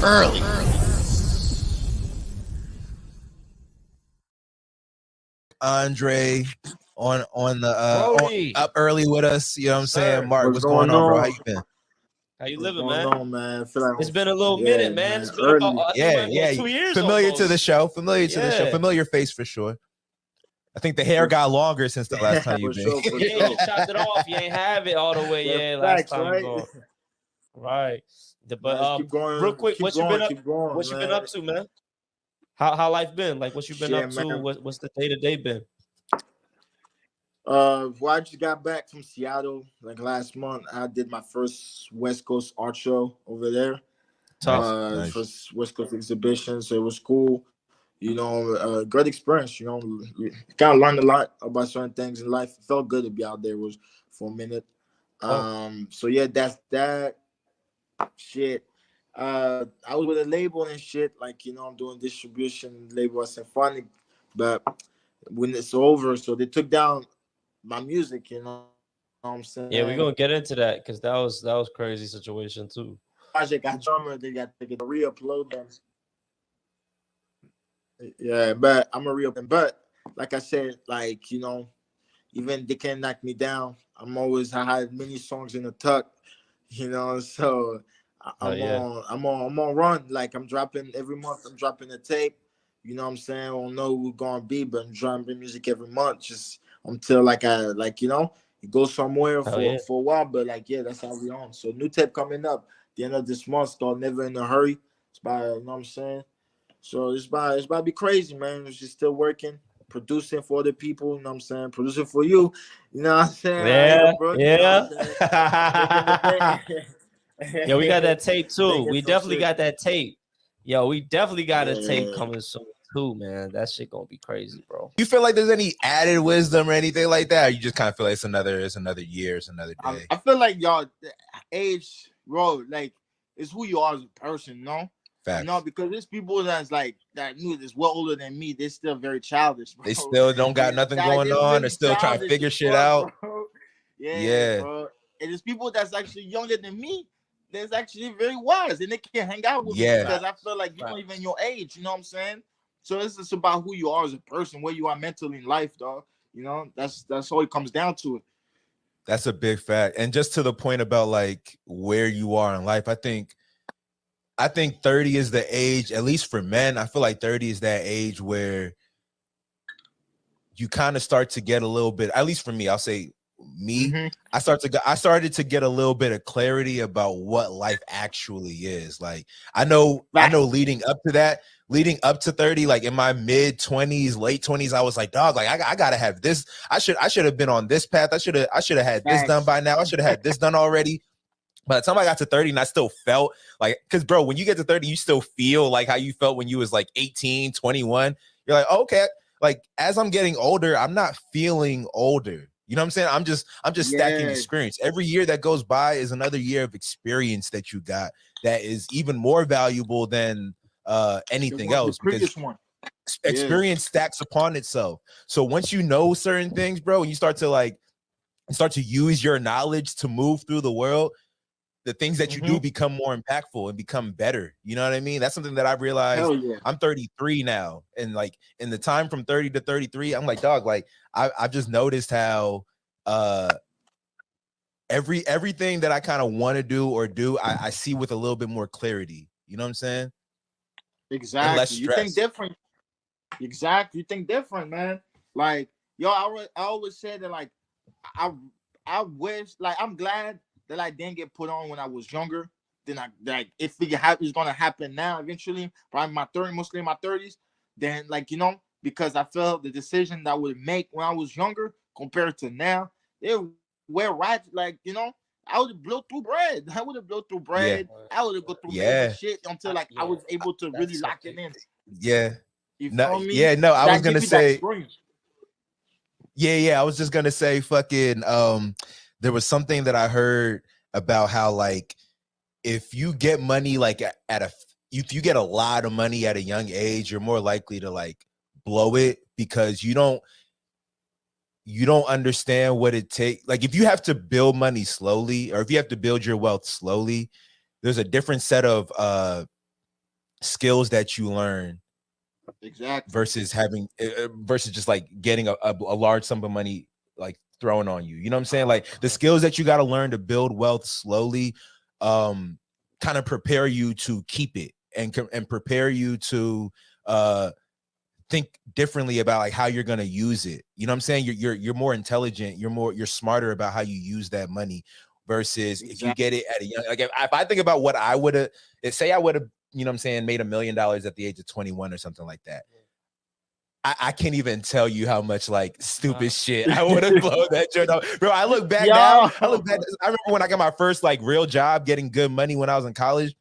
early. Andre on the up early with us. You know what I'm saying? Mark, what's going on, bro? How you been? How you living, man? On, man? I feel like it's been a little minute, man. It's been about 2 years. Familiar almost. to the show. Familiar to the show. Familiar face for sure. I think the hair got longer since the last time you've been. Sure. You chopped it off. You ain't have it all the way. Yeah, last time right? You go. Right. But keep going, real quick, what you been up? What you been up to, man? How life been? Like, what you been up to? What's the day-to-day been? Well, I just got back from Seattle like last month. I did my first West Coast art show over there. Nice. First West Coast exhibition, so it was cool. You know, great experience. You know, you kind of learned a lot about certain things in life. It felt good to be out there. Was for a minute. So yeah, that's that. Shit. I was with a label and shit. Like, you know, I'm doing distribution label at Symphonic, but when it's over, so they took down my music, you know what I'm saying? Yeah, we're gonna get into that because that was crazy situation too. Project got drummer, they got to re-upload them. Yeah, but I'm a real, but like I said, like, you know, even they can't knock me down. I had many songs in the tuck, you know, so I'm on run. Like, I'm dropping every month, I'm dropping a tape. You know what I'm saying? I don't know who we're gonna be, but I'm dropping music every month, just until you know, it goes somewhere for a while. But like, yeah, that's how we on. So new tape coming up the end of this month called Never in a Hurry. It's by, you know what I'm saying? So it's about to be crazy, man. It's just still working, producing for other people, you know what I'm saying? Producing for you, you know what I'm saying? Yeah, bro, yeah. You know Yeah, we got that tape too. We definitely got that tape. Yo, we definitely got a tape coming soon too, man. That shit gonna be crazy, bro. You feel like there's any added wisdom or anything like that? Or you just kind of feel like it's another year, it's another day? I feel like y'all age, bro, like, it's who you are as a person, you know? Facts. You know, because there's people that's well older than me. They're still very childish, bro. They still don't got nothing going on. They're still trying to figure shit out. Bro. Yeah, bro. And there's people that's actually younger than me that's actually very wise, and they can hang out with me because I feel like you're not even your age. You know what I'm saying? So it's just about who you are as a person, where you are mentally in life, dog. You know, that's all it comes down to it. That's a big fact. And just to the point about like where you are in life, I think 30 is the age, at least for men. I feel like 30 is that age where you kind of start to get a little bit, at least for me, I'll say me, I started to get a little bit of clarity about what life actually is. Like, I know leading up to 30, like in my mid 20s, late 20s, I was like, dog, like I gotta have this. I should have been on this path. I should have had this done by now. I should have had this done already. By the time I got to 30, and I still felt like, because bro, when you get to 30, you still feel like how you felt when you was like 18, 21. You're like, oh, okay, like as I'm getting older, I'm not feeling older. You know what I'm saying? I'm just stacking experience. Every year that goes by is another year of experience that you got that is even more valuable than anything else, because experience stacks upon itself. So once you know certain things, bro, and you start to use your knowledge to move through the world, the things that you do become more impactful and become better. You know what I mean? That's something that I've realized. I'm 33 now. And like in the time from 30 to 33, I'm like, dog, like I've just noticed how everything that I kind of want to do, I see with a little bit more clarity. You know what I'm saying? Exactly. You think different. Exactly. You think different, man. Like, yo, I always say that, like, I wish, like, I'm glad that I didn't get put on when I was younger. Then if it's gonna happen now eventually, probably mostly in my 30s, then, like, you know, because I felt the decision that I would make when I was younger compared to now, right, like, you know, I would have blown through bread. I would have blown through bread. I would have go through major shit until like I was able to really lock it in. You feel me? Yeah, no, I was gonna say. Yeah, I was just gonna say, fucking. There was something that I heard about how, like, if you get money like if you get a lot of money at a young age, you're more likely to like blow it because you don't understand what it takes. Like, if you have to build money slowly, or if you have to build your wealth slowly, there's a different set of skills that you learn Exactly. versus just like getting a large sum of money like thrown on you. You know what I'm saying? Like the skills that you got to learn to build wealth slowly, kind of prepare you to keep it and prepare you to think differently about like how you're gonna use it. You know what I'm saying? You're more intelligent. You're smarter about how you use that money versus if you get it at a young. Like if I think about what I would have, say I would have, you know what I'm saying, made $1 million at the age of 21 or something like that. I can't even tell you how much like stupid shit I would have blown that joint up. Bro, I look back now. I remember when I got my first like real job getting good money when I was in college.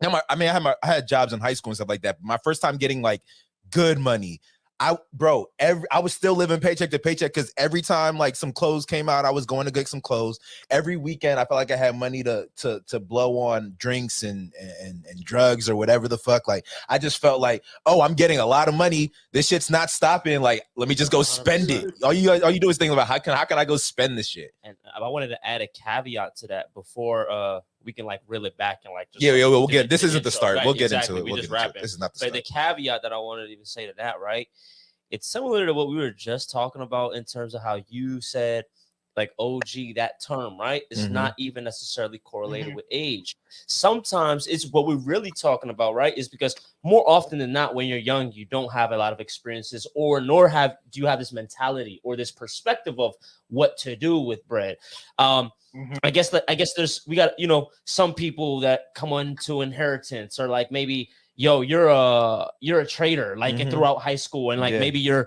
I had jobs in high school and stuff like that. But my first time getting like good money, I was still living paycheck to paycheck because every time like some clothes came out, I was going to get some clothes. Every weekend, I felt like I had money to blow on drinks and drugs or whatever the fuck. Like I just felt like, oh, I'm getting a lot of money. This shit's not stopping. Like, let me just go spend it. All you do is think about how can I go spend this shit. And I wanted to add a caveat to that before we can like reel it back and like just we'll get this isn't the start. Right? We'll get exactly. into it. We just wrap it. This is not the start. But the caveat that I wanted to even say to that, right? It's similar to what we were just talking about in terms of how you said like OG, that term, right? Is not even necessarily correlated with age. Sometimes it's what we're really talking about, right? Is because more often than not, when you're young, you don't have a lot of experiences, or nor do you have this mentality or this perspective of what to do with bread. I guess we got, you know, some people that come into inheritance, or like maybe, yo, you're a trader like throughout high school, and like maybe you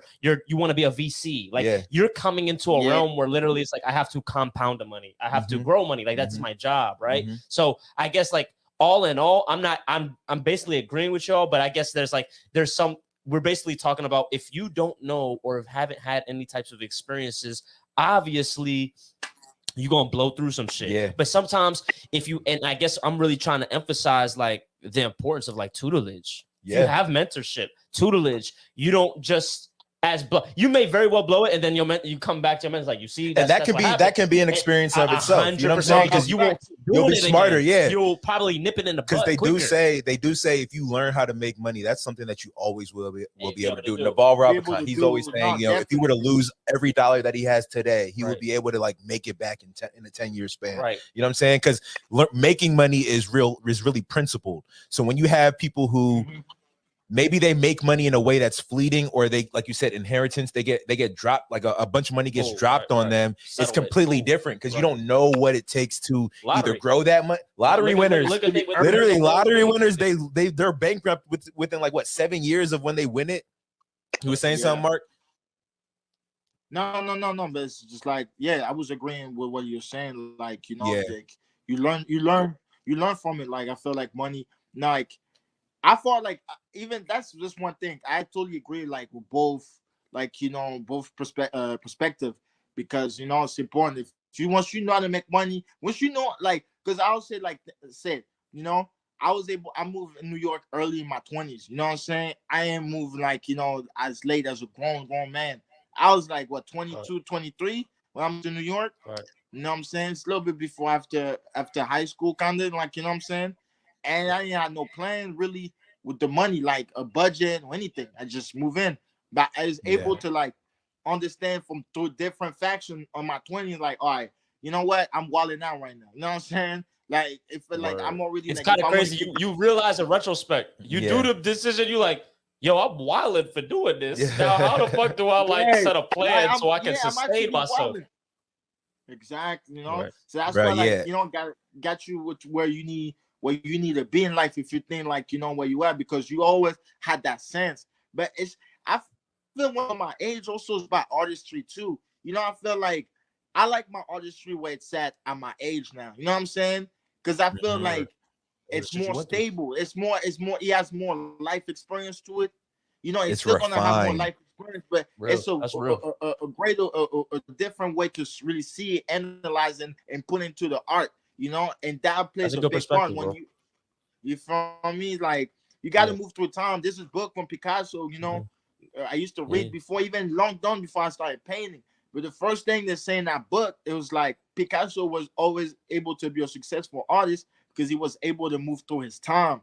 want to be a VC, like you're coming into a realm where literally it's like I have to compound the money, I have to grow money, like that's my job, right? So I guess like all in all, I'm basically agreeing with y'all, but I guess we're basically talking about if you don't know or haven't had any types of experiences, obviously you're gonna blow through some shit. Yeah. But sometimes and I guess I'm really trying to emphasize like the importance of like tutelage. Yeah. You have mentorship, tutelage. You don't just you may very well blow it, and then you come back to your mentor like, you see, and that can be an experience of itself. You know what I'm saying? Because you'll be smarter. Again. Yeah, you'll probably nip it in the butt. Because they do say if you learn how to make money, that's something that you always will be able to do. Naval Ravikant, he's always saying, you know, if he were to lose every dollar that he has today, he would be able to like make it back in a 10-year span. Right. You know what I'm saying? Because making money is really principled. So when you have people who maybe they make money in a way that's fleeting, or they, like you said, inheritance, they get dropped, like a bunch of money gets dropped on them. It's completely different because you don't know what it takes to either grow that much. Lottery winners, they're bankrupt within like what, 7 years of when they win it. You were saying something, Mark? No, but it's just like, I was agreeing with what you're saying. Like, you know, like, you learn from it. Like, I feel like money, like, I thought like even that's just one thing. I totally agree, like with both, like, you know, both perspective, because, you know, it's important. Once you know how to make money, once you know, like, because I would say, like said, you know, I moved in New York early in my 20s. You know what I'm saying? I ain't moved like, you know, as late as a grown man. I was like what, 22, 23 when I moved to New York. Right. You know what I'm saying? It's a little bit before after high school, kind of, like, you know what I'm saying? And I didn't have no plan really with the money, like a budget or anything. I just move in. But I was able to like understand from through different factions on my 20s, like, all right, you know what? I'm wilding out right now. You know what I'm saying? Like, if like I'm already, it's like, kind of crazy. You realize in retrospect, you do the decision, you like, yo, I'm wilding for doing this. Now, how the fuck do I like set a plan so I can sustain myself? Wilding. Exactly, you know. Right. So that's why, like, you know, got you with where you need to be in life, if you think like, you know, where you are, because you always had that sense. But I feel one of my age also is about artistry too. You know, I feel like I like my artistry where it's at my age now. You know what I'm saying? Because I feel like it's more stable. It's more. It has more life experience to it. You know, it's still refined. Gonna have more life experience, but it's a greater, a different way to really see it, analyze it, and put into the art. You know, and that plays a big part when you from me. Like, you got to move through time. This is book from Picasso. You know, I used to read before, even long done before I started painting. But the first thing they say in that book, it was like Picasso was always able to be a successful artist because he was able to move through his time.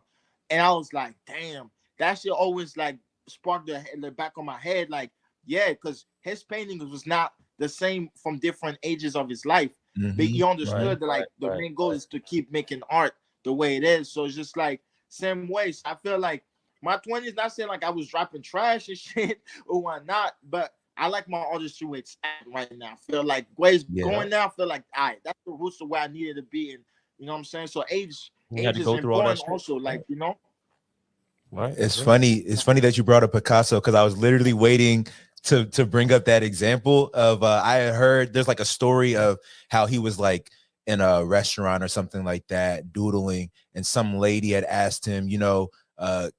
And I was like, damn, that shit always like sparked the back of my head. Like, yeah, because his paintings was not the same from different ages of his life. But he understood that like the main goal is to keep making art the way it is. So it's just like same way. So I feel like my 20s, not saying like I was dropping trash and shit or whatnot, but I like my artistry where it's at right now. I feel like where it's going now, I feel like that's the roots of where I needed to be. And you know what I'm saying? So age is important also, like, you know. Right. It's funny. It's funny that you brought up Picasso because I was literally waiting to bring up that example of I had heard there's like a story of how he was like in a restaurant or something like that doodling, and some lady had asked him, you know,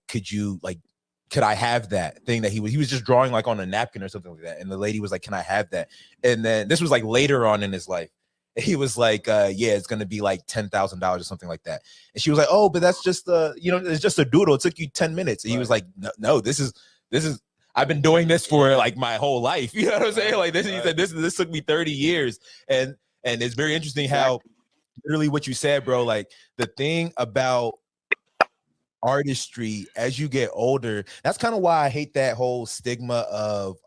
could I have that thing that he was just drawing like on a napkin or something like that, and the lady was like, can I have that? And then this was like later on in his life. He was like, yeah, it's gonna be like $10,000 or something like that. And she was like, oh, but that's just it's just a doodle. It took you 10 minutes. And he was like, no, this is I've been doing this for like my whole life. You know what I'm saying? Like this, he said, this took me 30 years. And it's very interesting how literally what you said, bro. Like the thing about artistry as you get older, that's kind of why I hate that whole stigma of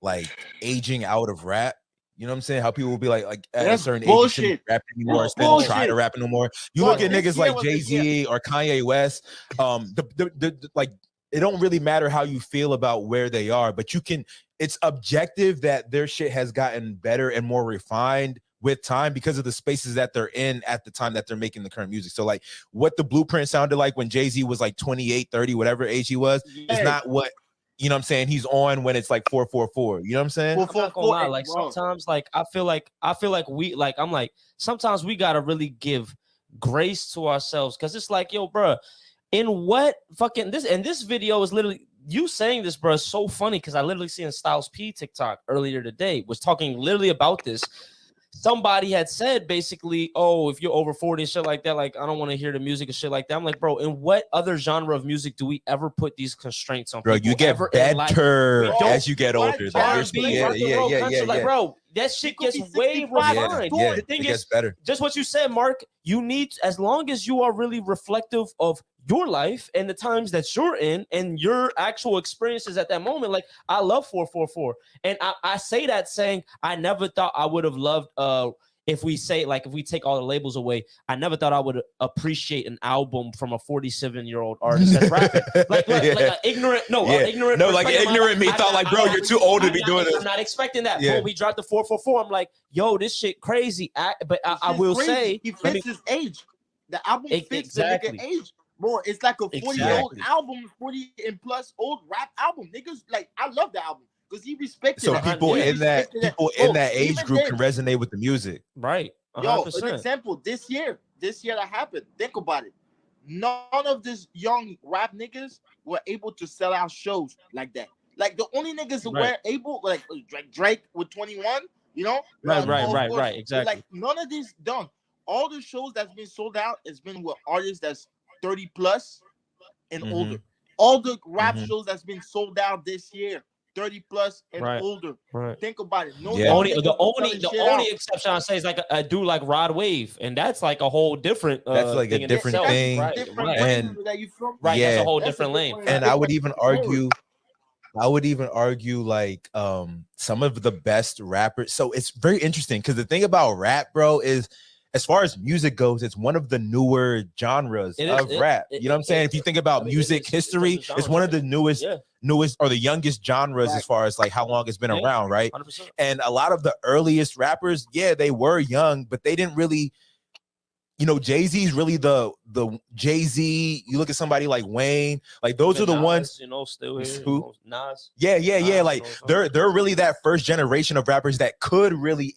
like aging out of rap. You know what I'm saying? How people will be like at a certain age, you shouldn't rap anymore, instead try to rap no more. You look at niggas like Jay-Z or Kanye West, like it don't really matter how you feel about where they are, but it's objective that their shit has gotten better and more refined with time because of the spaces that they're in at the time that they're making the current music. So like what the blueprint sounded like when Jay-Z was like 28, 30, whatever age he was, is not what, you know what I'm saying, he's on when it's like 444. You know what I'm saying? I'm not gonna lie, like sometimes like I feel like we like I'm like sometimes we gotta really give grace to ourselves because it's like, yo, bro, in what fucking this video is literally you saying this, bro, is so funny because I literally seen Styles P TikTok earlier today was talking literally about this. Somebody had said basically, oh, if you're over 40 and shit like that, like I don't want to hear the music and shit like that. I'm like, bro, in what other genre of music do we ever put these constraints on? Bro, you get better as you get older. Like, bro, that shit gets way refined. The thing is, better. Just what you said, Mark. You need, as long as you are really reflective of your life and the times that you're in and your actual experiences at that moment. Like I love 444, and I say that saying I never thought I would have loved if we take all the labels away, I never thought I would appreciate an album from a 47-year-old artist that's rapping. Like ignorant me thought like, bro, you're too old to be doing this. I'm not expecting that. Boom, we dropped the 444. I'm like, yo, this shit crazy. But I will say, he fits his age. The album fits the nigga age. Bro, it's like a 40-year-old album, 40 and plus old rap album. Niggas, like, I love the album because he respected so people in that age group can resonate with the music. Right. 100%. Yo, an example, this year that happened. Think about it. None of these young rap niggas were able to sell out shows like that. Like the only niggas who were able, like Drake with 21, you know? Right. Exactly. Like none of these done. All the shows that's been sold out has been with artists that's 30 plus and older. All the rap shows that's been sold out this year, 30 plus and older. Think about it. The only exception I say is like a dude like Rod Wave, and that's like a whole different. That's like a different thing, and that's a whole different lane. And I would even argue. Like some of the best rappers. So it's very interesting because the thing about rap, bro, is as far as music goes, it's one of the newer genres of rap. You know what I'm saying? If you think about music history, it's one of the newest or the youngest genres as far as like how long it's been around, right? 100%. And a lot of the earliest rappers, they were young, but they didn't really, Jay-Z's really the Jay-Z. You look at somebody like Wayne, like those are the ones, still here. Who? Nas. Yeah. Like they're really that first generation of rappers that could really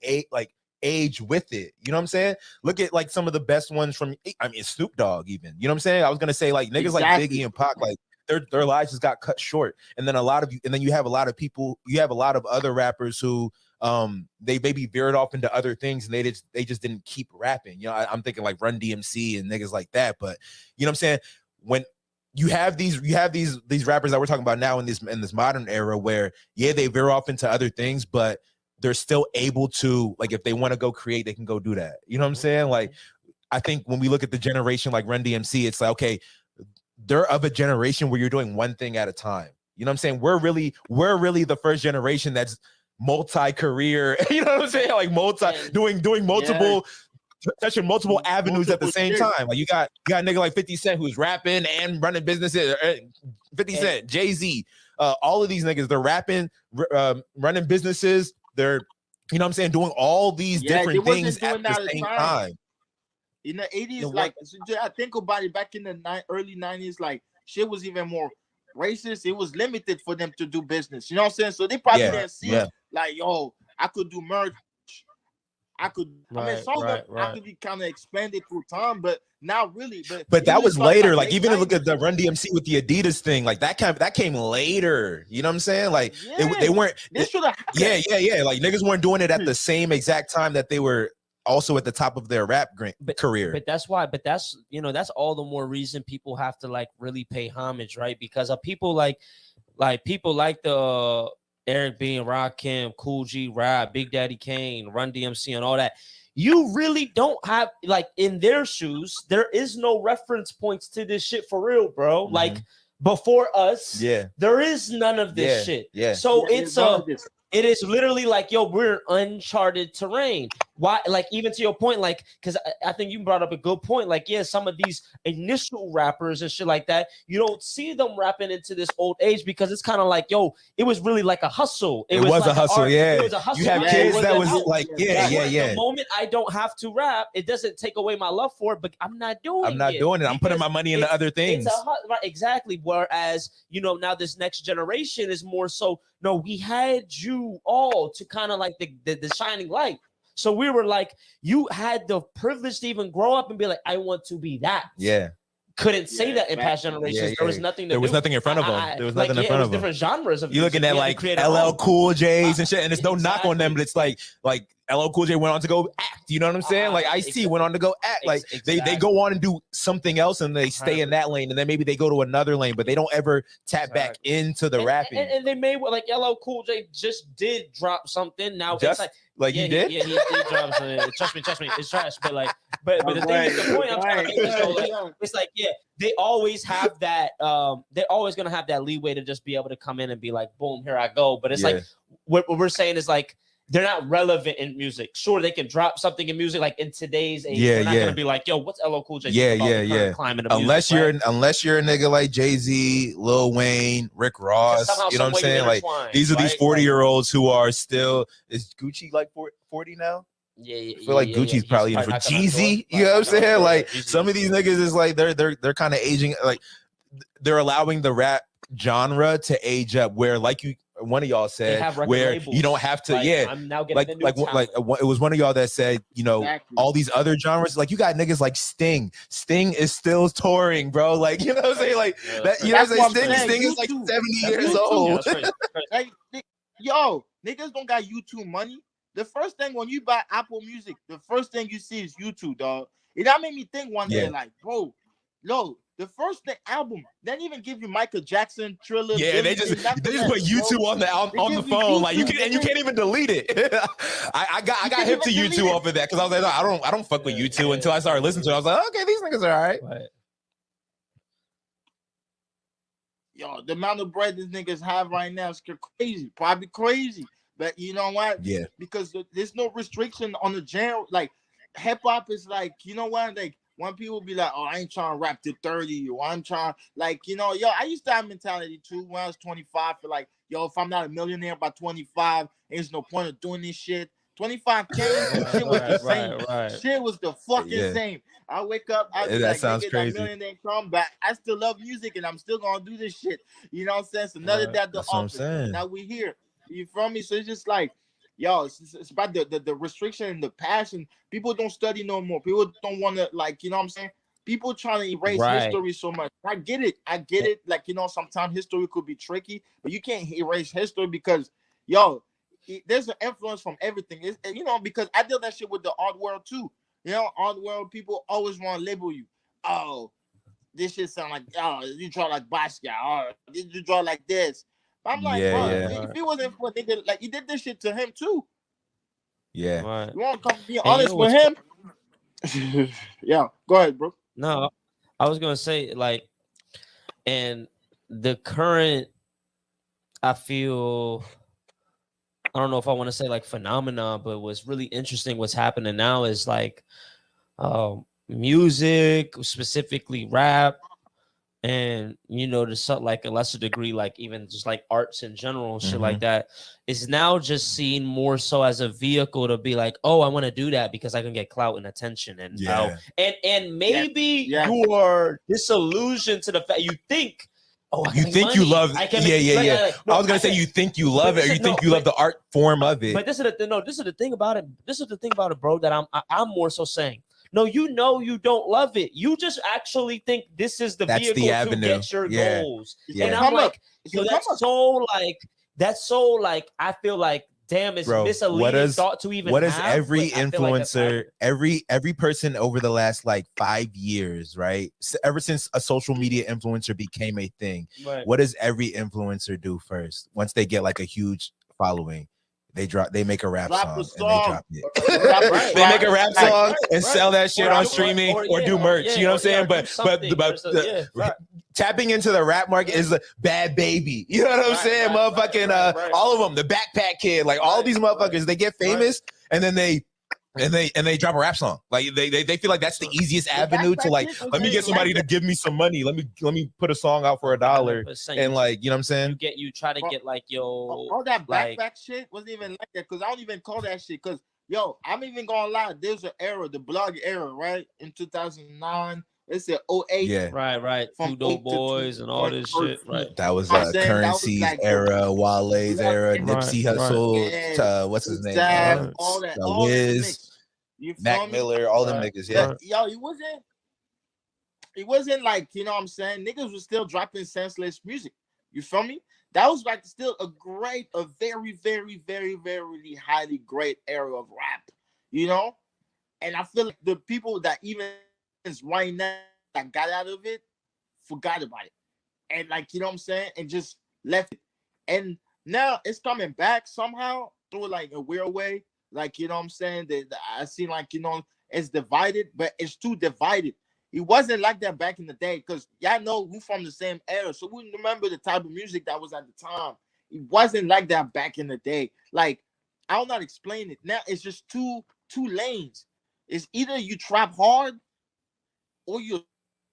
age with it. You know what I'm saying? Look at like some of the best ones from, Snoop Dogg even. You know what I'm saying? I was gonna say like niggas like Biggie and Pac, like their lives just got cut short. And then you have a lot of people, you have a lot of other rappers who they maybe veered off into other things and they just didn't keep rapping. I'm thinking like Run DMC and niggas like that. But you know what I'm saying? When you have these rappers that we're talking about now in this modern era where they veer off into other things, but they're still able to, like, if they want to go create, they can go do that. You know what I'm saying? Like I think when we look at the generation like Run DMC, it's like, okay, they're of a generation where you're doing one thing at a time. You know what I'm saying? We're really the first generation that's multi-career, you know what I'm saying? Like doing multiple, touching multiple avenues at the same time. Like you got a nigga like 50 Cent who's rapping and running businesses. 50 Cent, Jay-Z, all of these niggas, they're rapping, running businesses. They're, you know what I'm saying, doing all these different things at the same time. In the 80s, like, I think about it, back in the early 90s, like, shit was even more racist. It was limited for them to do business. You know what I'm saying? So they probably didn't see like, yo, I could do merch. I could, I mean, some of them have to be kind of expanded through time, but not really. But that was later. Like even look at the Run DMC with the Adidas thing, like that came later. You know what I'm saying? Like they weren't. Like niggas weren't doing it at the same exact time that they were also at the top of their rap career. But that's why. But that's, you know, that's all the more reason people have to like really pay homage, right? Because of people like people like the Eric B and Rakim, Cool G Rap, Big Daddy Kane, Run DMC, and all that. You really don't have, like, in their shoes, there is no reference points to this shit for real, bro. Mm-hmm. Like before us, there is none of this shit. So it is literally like, yo, we're in uncharted terrain. Why? Like, even to your point, like, because I think you brought up a good point. Like, yeah, some of these initial rappers and shit like that, you don't see them rapping into this old age because it's kind of like, yo, it was really like a hustle. It was like a hustle, It was a hustle. You have kids that was like, The moment I don't have to rap, it doesn't take away my love for it, but I'm not doing it. I'm putting my money into other things. Right, exactly. Whereas, you know, now this next generation is more so, no, we had you all to kind of like the shining light. So we were like, you had the privilege to even grow up and be like, I want to be that. Yeah. Couldn't say that in past generations. There was nothing. There was nothing in front of them. There was nothing in front of them. Different genres of. You looking at like LL Cool J's and shit, and there's no knock on them, but it's like LL Cool J went on to go act. You know what I'm saying? Like Ice-T went on to go act. Like they go on and do something else, and they stay in that lane, and then maybe they go to another lane, but they don't ever tap back into the rapping. And they made like LL Cool J just did drop something. Now just it's like he did. Yeah, he did drop something. Trust me, it's trash. But like, but the thing is, the point I'm trying to make is, so, like, it's like, they always have that. They're always gonna have that leeway to just be able to come in and be like, boom, here I go. But it's like what we're saying is like, they're not relevant in music. Sure, they can drop something in music like in today's age. They're not gonna be like, yo, what's LL Cool J? Climate of unless music, unless you're a nigga like Jay-Z, Lil Wayne, Rick Ross. You know what I'm saying? Like these are these 40-year-olds who are still. Is Gucci like 40 now? I feel like Gucci's probably in for Jeezy. You know what I'm saying? Like some of these niggas is like they're kind of aging. Like they're allowing the rap genre to age up. Where like one of y'all said, where labels. You don't have to, I'm now getting it was one of y'all that said, you know, all these other genres, like you got niggas like Sting. Sting is still touring, bro. Like, you know what I'm saying? Like that, you know what I'm saying? Sting is like 70 years old. Like, yo, niggas don't got YouTube money. The first thing when you buy Apple Music, the first thing you see is YouTube, dog. And that made me think one day, like, bro, the first album, they didn't even give you Michael Jackson, Thriller. Yeah, they just put YouTube on the phone, like you can't even delete it. I got hip to YouTube off of that because I was like, I don't fuck with YouTube until I started listening to it. I was like, okay, these niggas are all right. Yo, the amount of bread these niggas have right now is crazy, probably crazy. But you know what? Yeah, because there's no restriction on the genre. Like hip hop is like, you know what? Like when people be like, oh, I ain't trying to rap to 30, or I'm trying, like, you know, yo, I used to have mentality too when I was 25. For like, yo, if I'm not a millionaire by 25, there's no point of doing this shit. 25 shit was the same. Shit was the fucking same. I wake up, I be like, sounds crazy. That million ain't come back. I still love music and I'm still gonna do this shit. You know what I'm saying? So none of that, the office. Now we here. You feel me? So it's just like, yo, it's about the restriction and the passion. People don't study no more. People don't want to, like, you know what I'm saying? People trying to erase history so much. I get it. Like, you know, sometimes history could be tricky, but you can't erase history because, yo, there's an influence from everything. It's, you know, because I did that shit with the art world too. You know, art world people always want to label you. Oh, this shit sound like, oh, you draw like Basquiat. Oh, you draw like this. I'm like, bro, if he wasn't for nigga, like, you did this shit to him too. Yeah. You want to come be honest with him? Yeah, go ahead, bro. No, I was gonna say like, and the current, I feel, I don't know if I want to say like phenomenon, but what's really interesting, what's happening now is like, music, specifically rap, and to some like a lesser degree, like even just like arts in general and shit like that, is now just seen more so as a vehicle to be like, oh, I want to do that because I can get clout and attention, and and maybe Yeah. you are disillusioned to the fact you think, oh, I can You make think money. you love I can yeah. no, I was gonna say you think you love it, or you think you love the art form of it. But this is the no, this is the thing about it. This is the thing about it, bro, that I'm more so saying. No, you don't love it. You just actually think this is the vehicle to get your goals. And I'm like, yo, that's so like, I feel like, damn, it's misleading thought to even what does have, every influencer, every person over the last like 5 years, right? Ever since a social media influencer became a thing, what does every influencer do first? Once they get like a huge following, they make a rap song and they drop it. They make a rap song and sell that shit on streaming or do merch. You know what I'm saying? But tapping into the rap market is a bad baby. You know what I'm saying? Motherfucking all of them, the Backpack Kid, like all these motherfuckers, they get famous and then they drop a rap song. Like they feel like that's the easiest avenue to like, let me get somebody to give me some money. Let me put a song out for $1 and like, you know what I'm saying? You try to get like, yo, all that backpack shit wasn't even like that, because I don't even call that shit, because yo, I'm even gonna lie, there's an era, the blog era, right? In 2009, it's an 08. Yeah. Right. Two Dope Boys and all this shit. Right. That was Currency's like, era, Wale's era, Nipsey Hussle, what's his name? All that, Wiz, Mac Miller, all them niggas. Yeah. Yo, it wasn't like, you know what I'm saying? Niggas was still dropping senseless music. You feel me? That was like still a very, very, very, very highly great era of rap, you know? And I feel like the people that even right now that got out of it forgot about it. And like, you know what I'm saying? And just left it. And now it's coming back somehow through like a weird way. Like, you know what I'm saying? I see like, you know, it's divided, but it's too divided. It wasn't like that back in the day, because y'all know we from the same era, so we remember the type of music that was at the time. It wasn't like that back in the day. Like, I'll not explain it. Now it's just two lanes. It's either you trap hard or you're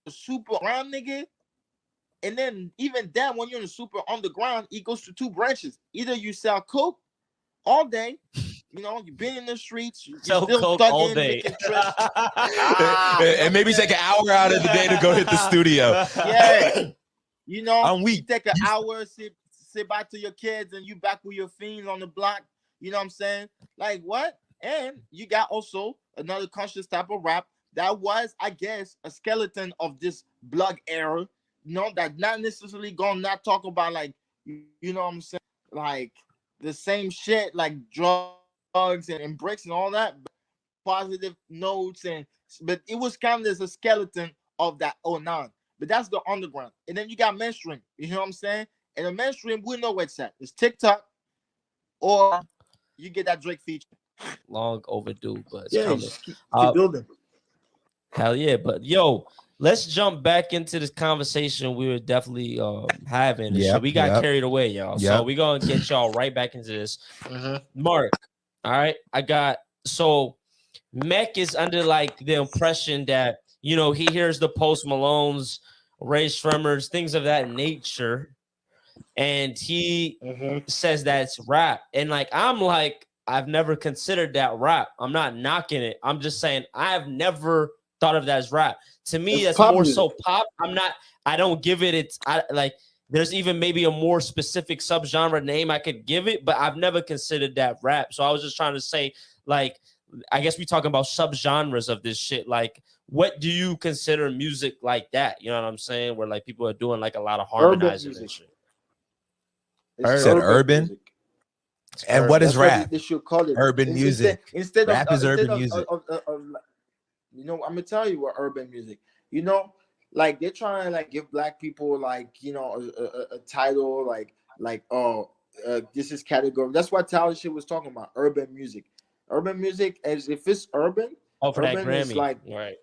a super underground nigga. And then even then, when you're in the super underground, it goes to two branches. Either you sell coke all day, you know, you've been in the streets, you're still coke stuck all in day. making trips. And maybe take an hour out of the day to go hit the studio. Yeah. You know, I'm weak. You take an hour, sit back to your kids, and you back with your fiends on the block. You know what I'm saying? Like, what? And you got also another conscious type of rap that was, I guess, a skeleton of this blog era. You know, that not necessarily gonna not talk about like, you know what I'm saying, like the same shit, like drugs and bricks and all that, positive notes, but it was kind of as a skeleton of that 09. But that's the underground. And then you got mainstream, you know what I'm saying? And the mainstream, we know where it's at. It's TikTok, or you get that Drake feature. Long overdue, but it's yeah, coming. keep building. Hell yeah. But yo, let's jump back into this conversation we were definitely having. So we got carried away, y'all. So we're gonna get y'all right back into this. Mark, all right. So Mech is under like the impression that, you know, he hears the Post Malones, Ray Shremmers, things of that nature, and he says that it's rap. And like, I'm like, I've never considered that rap. I'm not knocking it. I'm just saying I've never thought of that as rap. To me, that's more so pop. I don't give it like, there's even maybe a more specific subgenre name I could give it, but I've never considered that rap. So I was just trying to say, like, I guess we talking about subgenres of this shit. Like, what do you consider music like that? You know what I'm saying? Where like people are doing like a lot of harmonizing and shit. You said urban? And what is rap? They should call it urban music. Instead rap of is urban music. You know, I'm gonna tell you what urban music. You know, like they're trying to like give black people like, you know, a title like this is category. That's what Tyler shit was talking about. Urban music. Urban music, as if it's urban, Oh, for that Urban is Grammy. like, Right.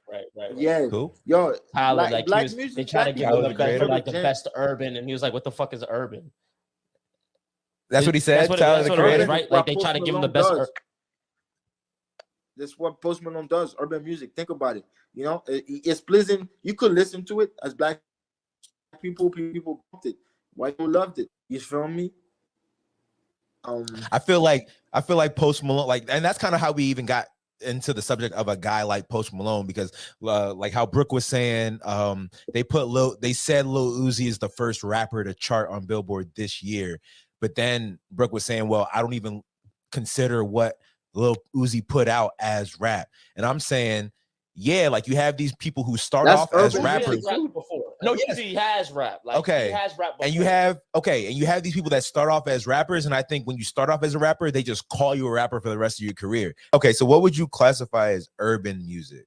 yeah, Cool. yo, Tyler, like black they music, try to black give people him Tyler, the the best, creator? like the gem. best urban, and he was like, "What the fuck is urban?" That's what he said. That's Tyler, the what it creator. is, right? What Like they Post try to give him the Malone best. does. That's what Post Malone does. Urban music. Think about it. You know, it's pleasing. You could listen to it as black people. People loved it. White people loved it. You feel me? I feel like Post Malone, like, and that's kind of how we even got into the subject of a guy like Post Malone, because like how Brooke was saying, they said Lil Uzi is the first rapper to chart on Billboard this year, but then Brooke was saying, well, I don't even consider what Lil Uzi put out as rap, and I'm saying, yeah, like you have these people who start That's off as urban rappers. music too. Before. No, Like, yes. Uzi has rap. Like, Okay. he has rap before. And you have these people that start off as rappers, and I think when you start off as a rapper, they just call you a rapper for the rest of your career. Okay, so what would you classify as urban music?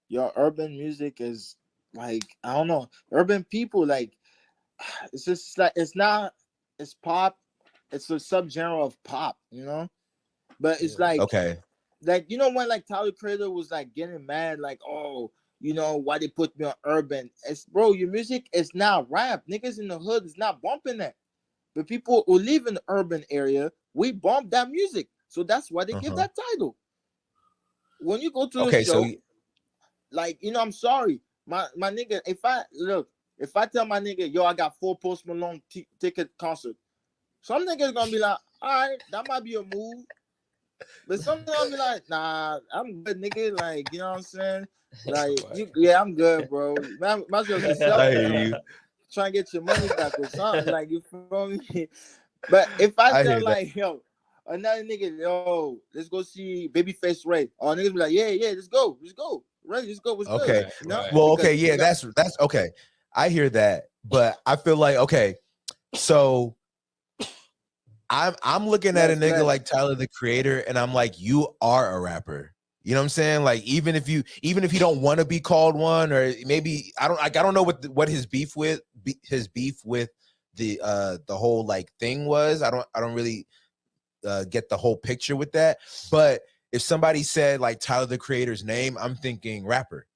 Your urban music is like, I don't know, urban people, like, it's just like, it's pop, it's a subgenre of pop, you know, but it's like, Okay. like, you know, when like Tyler Creator was like getting mad, like, oh, you know, why they put me on urban? It's, bro, your music is not rap. Niggas in the hood is not bumping that. But people who live in the urban area, we bump that music. So that's why they give that title. When you go to the show, like, you know, I'm sorry, my nigga, if I tell my nigga, yo, I got 4 Post Malone ticket concert, some niggas gonna be like, all right, that might be a move. But some gonna be like, nah, I'm good, nigga. Like, you know what I'm saying? Like, yeah, I'm good, bro. Might as well just sell it. Try and get your money back or something. Like, you feel me? But if I tell, like, yo, another nigga, yo, let's go see Babyface Ray. Oh, niggas be like, yeah, let's go. Ray, let's go. What's okay. good? No? Well, okay, yeah, that's okay. I hear that, but I feel like, okay, so I'm looking at a nigga like Tyler the Creator, and I'm like, you are a rapper. You know what I'm saying? Like, even if you don't want to be called one, or maybe I don't know what his beef with the whole like thing was. I don't really get the whole picture with that. But if somebody said like Tyler the Creator's name, I'm thinking rapper.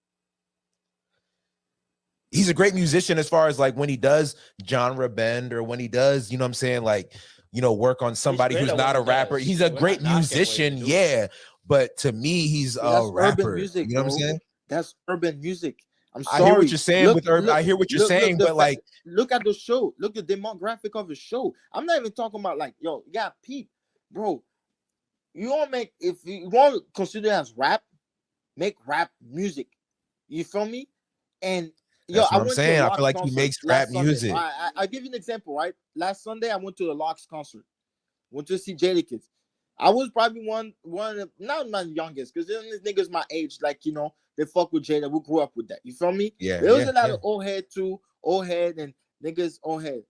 He's a great musician as far as like when he does genre bend, or when he does, you know what I'm saying, like, you know, work on somebody who's not a rapper. He's a great musician, yeah. But to me, he's a rapper. Urban music, you know what I'm saying? That's urban music. I'm sorry. I hear what you're saying with urban. I hear what you're saying, but like, look at the show. Look at the demographic of the show. I'm not even talking about like, yo, you got peep, bro. You want make, if you want to consider it as rap, make rap music. You feel me? And yo, that's what I'm went saying. to I feel like he makes rap music. I'll give you an example, right? Last Sunday, I went to the Locks concert. Went to see Jadakiss. I was probably one of, not my youngest, because these niggas my age, like, you know, they fuck with Jada. We grew up with that. You feel me? Yeah. There was a lot of old head too, old head and niggas old head.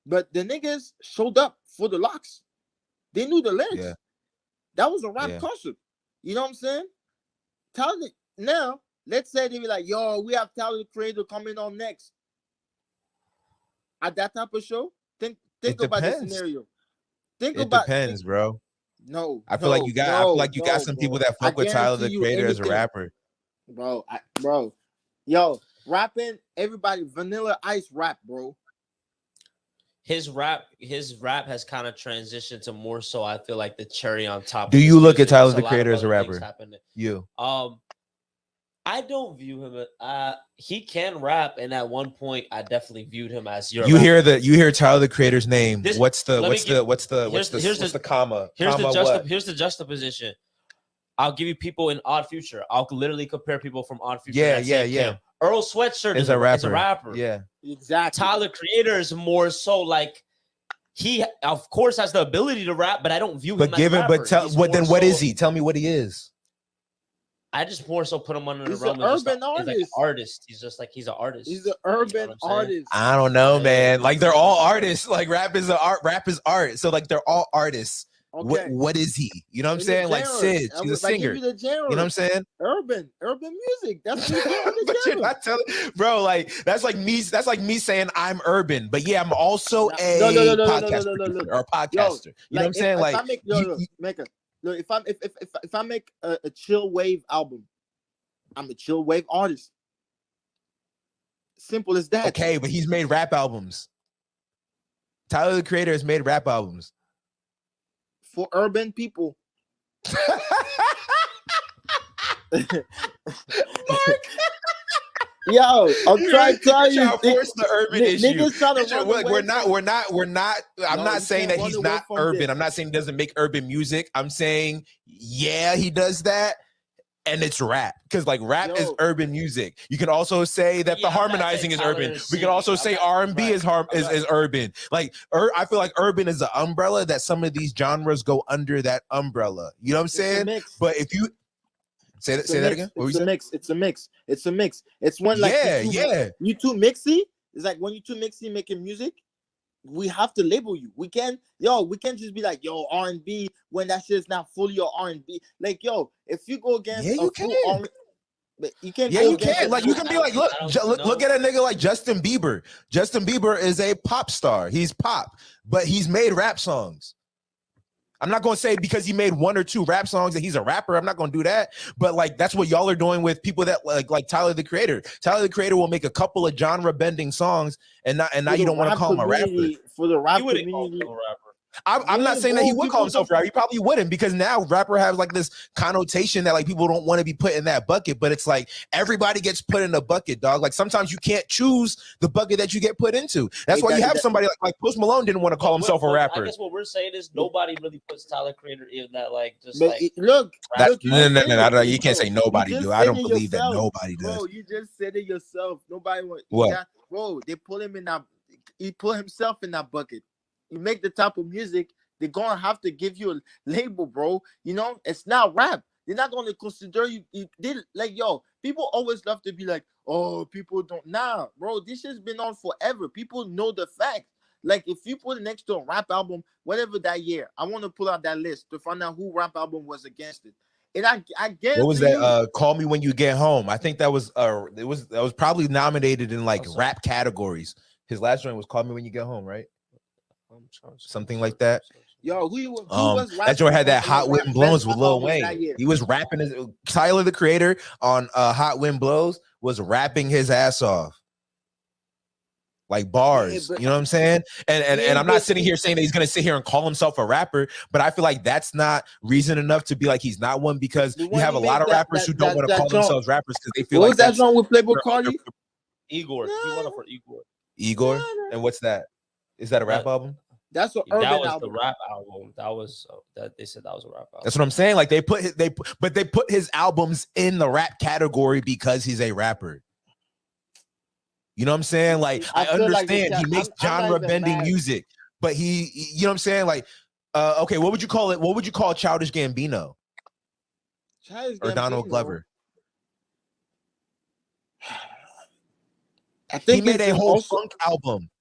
But the niggas showed up for the Locks. They knew the lyrics. Yeah. That was a rap concert. You know what I'm saying? Now, let's say they be like, yo, we have Tyler the Creator coming on next. At that type of show, think about the scenario. It depends, bro. No, I feel like you got some people that fuck with Tyler the Creator as a rapper, bro. Yo, rapping, everybody, Vanilla Ice rap, bro. His rap has kind of transitioned to more so, I feel like, the cherry on top. Do you look at Tyler the Creator as a rapper? You? I don't view him. He can rap, and at one point, I definitely viewed him as your. You hear Tyler the Creator's name. What's the comma? Here's the juxtaposition. I'll give you people in Odd Future. I'll literally compare people from Odd Future. Yeah. Earl Sweatshirt is a rapper. Yeah, exactly. Tyler Creator is more so like, he of course has the ability to rap, but I don't view him as a rapper. Then what is he? Tell me what he is. I just more so put him under the realm of urban artist. Like an artist. He's just like, he's an artist. He's an urban artist. I don't know, man. Like, they're all artists. Like, rap is art. So like, they're all artists. Okay. What is he? You know what I'm saying? Like Sid, he's a singer. You know what I'm saying? Urban music. That's but you're not telling, bro. Like, that's like me saying I'm urban, but yeah, I'm also a podcaster or a podcaster. You know what I'm saying? Like, if I make a chill wave album, I'm a chill wave artist. Simple as that. Okay, but he's made rap albums. Tyler the Creator has made rap albums for urban people. Mark. Yo, I'm trying to tell you, force the urban issue. Niggas trying to run away we're not. I'm No, not you saying can't that he's run away not from urban. this. I'm not saying he doesn't make urban music. I'm saying, yeah, he does that, and it's rap because like rap is Yo. urban music. You can also say that the Yeah, I'm not harmonizing saying is urban. Tyler is We can also singing. say I'm not- R&B is right. is urban. Like I feel like urban is an umbrella that some of these genres go under that umbrella. You know what I'm It's a saying? mix. But if you say that again, what It's a mix. It's a mix. It's a mix. It's when like yeah. you too mixy. It's like when you too mixy making music, we have to label you. We can't just be like, yo, R&B when that shit's not fully your R&B. Like, yo, if you go against Yeah, you can. but you can't Yeah, go you against can. Like you can be like, look at a nigga like Justin Bieber. Justin Bieber is a pop star. He's pop, but he's made rap songs. I'm not going to say because he made 1 or 2 rap songs that he's a rapper. I'm not going to do that. But like that's what y'all are doing with people that like Tyler the Creator. Tyler the Creator will make a couple of genre bending songs, and now you don't want to call him a rapper. For the rap wouldn't call community. him a rapper. I'm not saying that he would call himself a rapper. He probably wouldn't because now rapper has like this connotation that like people don't want to be put in that bucket. But it's like everybody gets put in a bucket, dog. Like sometimes you can't choose the bucket that you get put into. That's why you have somebody like Post Malone didn't want to call himself a rapper. I guess what we're saying is nobody really puts Tyler Creator in that like just but like look, no, you can't say nobody do. I don't believe that nobody does. Bro, you just said it yourself. Nobody want what? Bro, they put him in that. He put himself in that bucket. You make the type of music. They're gonna have to give you a label, bro. You know, it's not rap. They're not gonna consider you. They like, yo, people always love to be like, oh, people don't. Nah, bro, this has been on forever. People know the facts. Like, if you put it next to a rap album, whatever that year, I want to pull out that list to find out who rap album was against it. And I guarantee what was that? Call Me When You Get Home. I think that was that was probably nominated in like rap categories. His last joint was Call Me When You Get Home, right? Something like that. Yo, who was that joint had that Hot Wind Blows with Lil Wayne. He was rapping Tyler the Creator on Hot Wind Blows was rapping his ass off. Like bars, you know what I'm saying? And I'm not sitting here saying that he's gonna sit here and call himself a rapper, but I feel like that's not reason enough to be like he's not one because you have a lot of rappers who don't want to call themselves rappers because they feel like that song with Playboy Cardi? Igor. You want it for Igor. Igor? And what's that? Is that a rap album? That's what that was the rap album. That was that they said that was a rap album. That's what I'm saying. Like they put his albums in the rap category because he's a rapper. You know what I'm saying? Like I understand he makes genre bending music, but you know what I'm saying? Like, okay, what would you call it? What would you call Childish Gambino? Or Donald Glover? I think he made a whole funk album.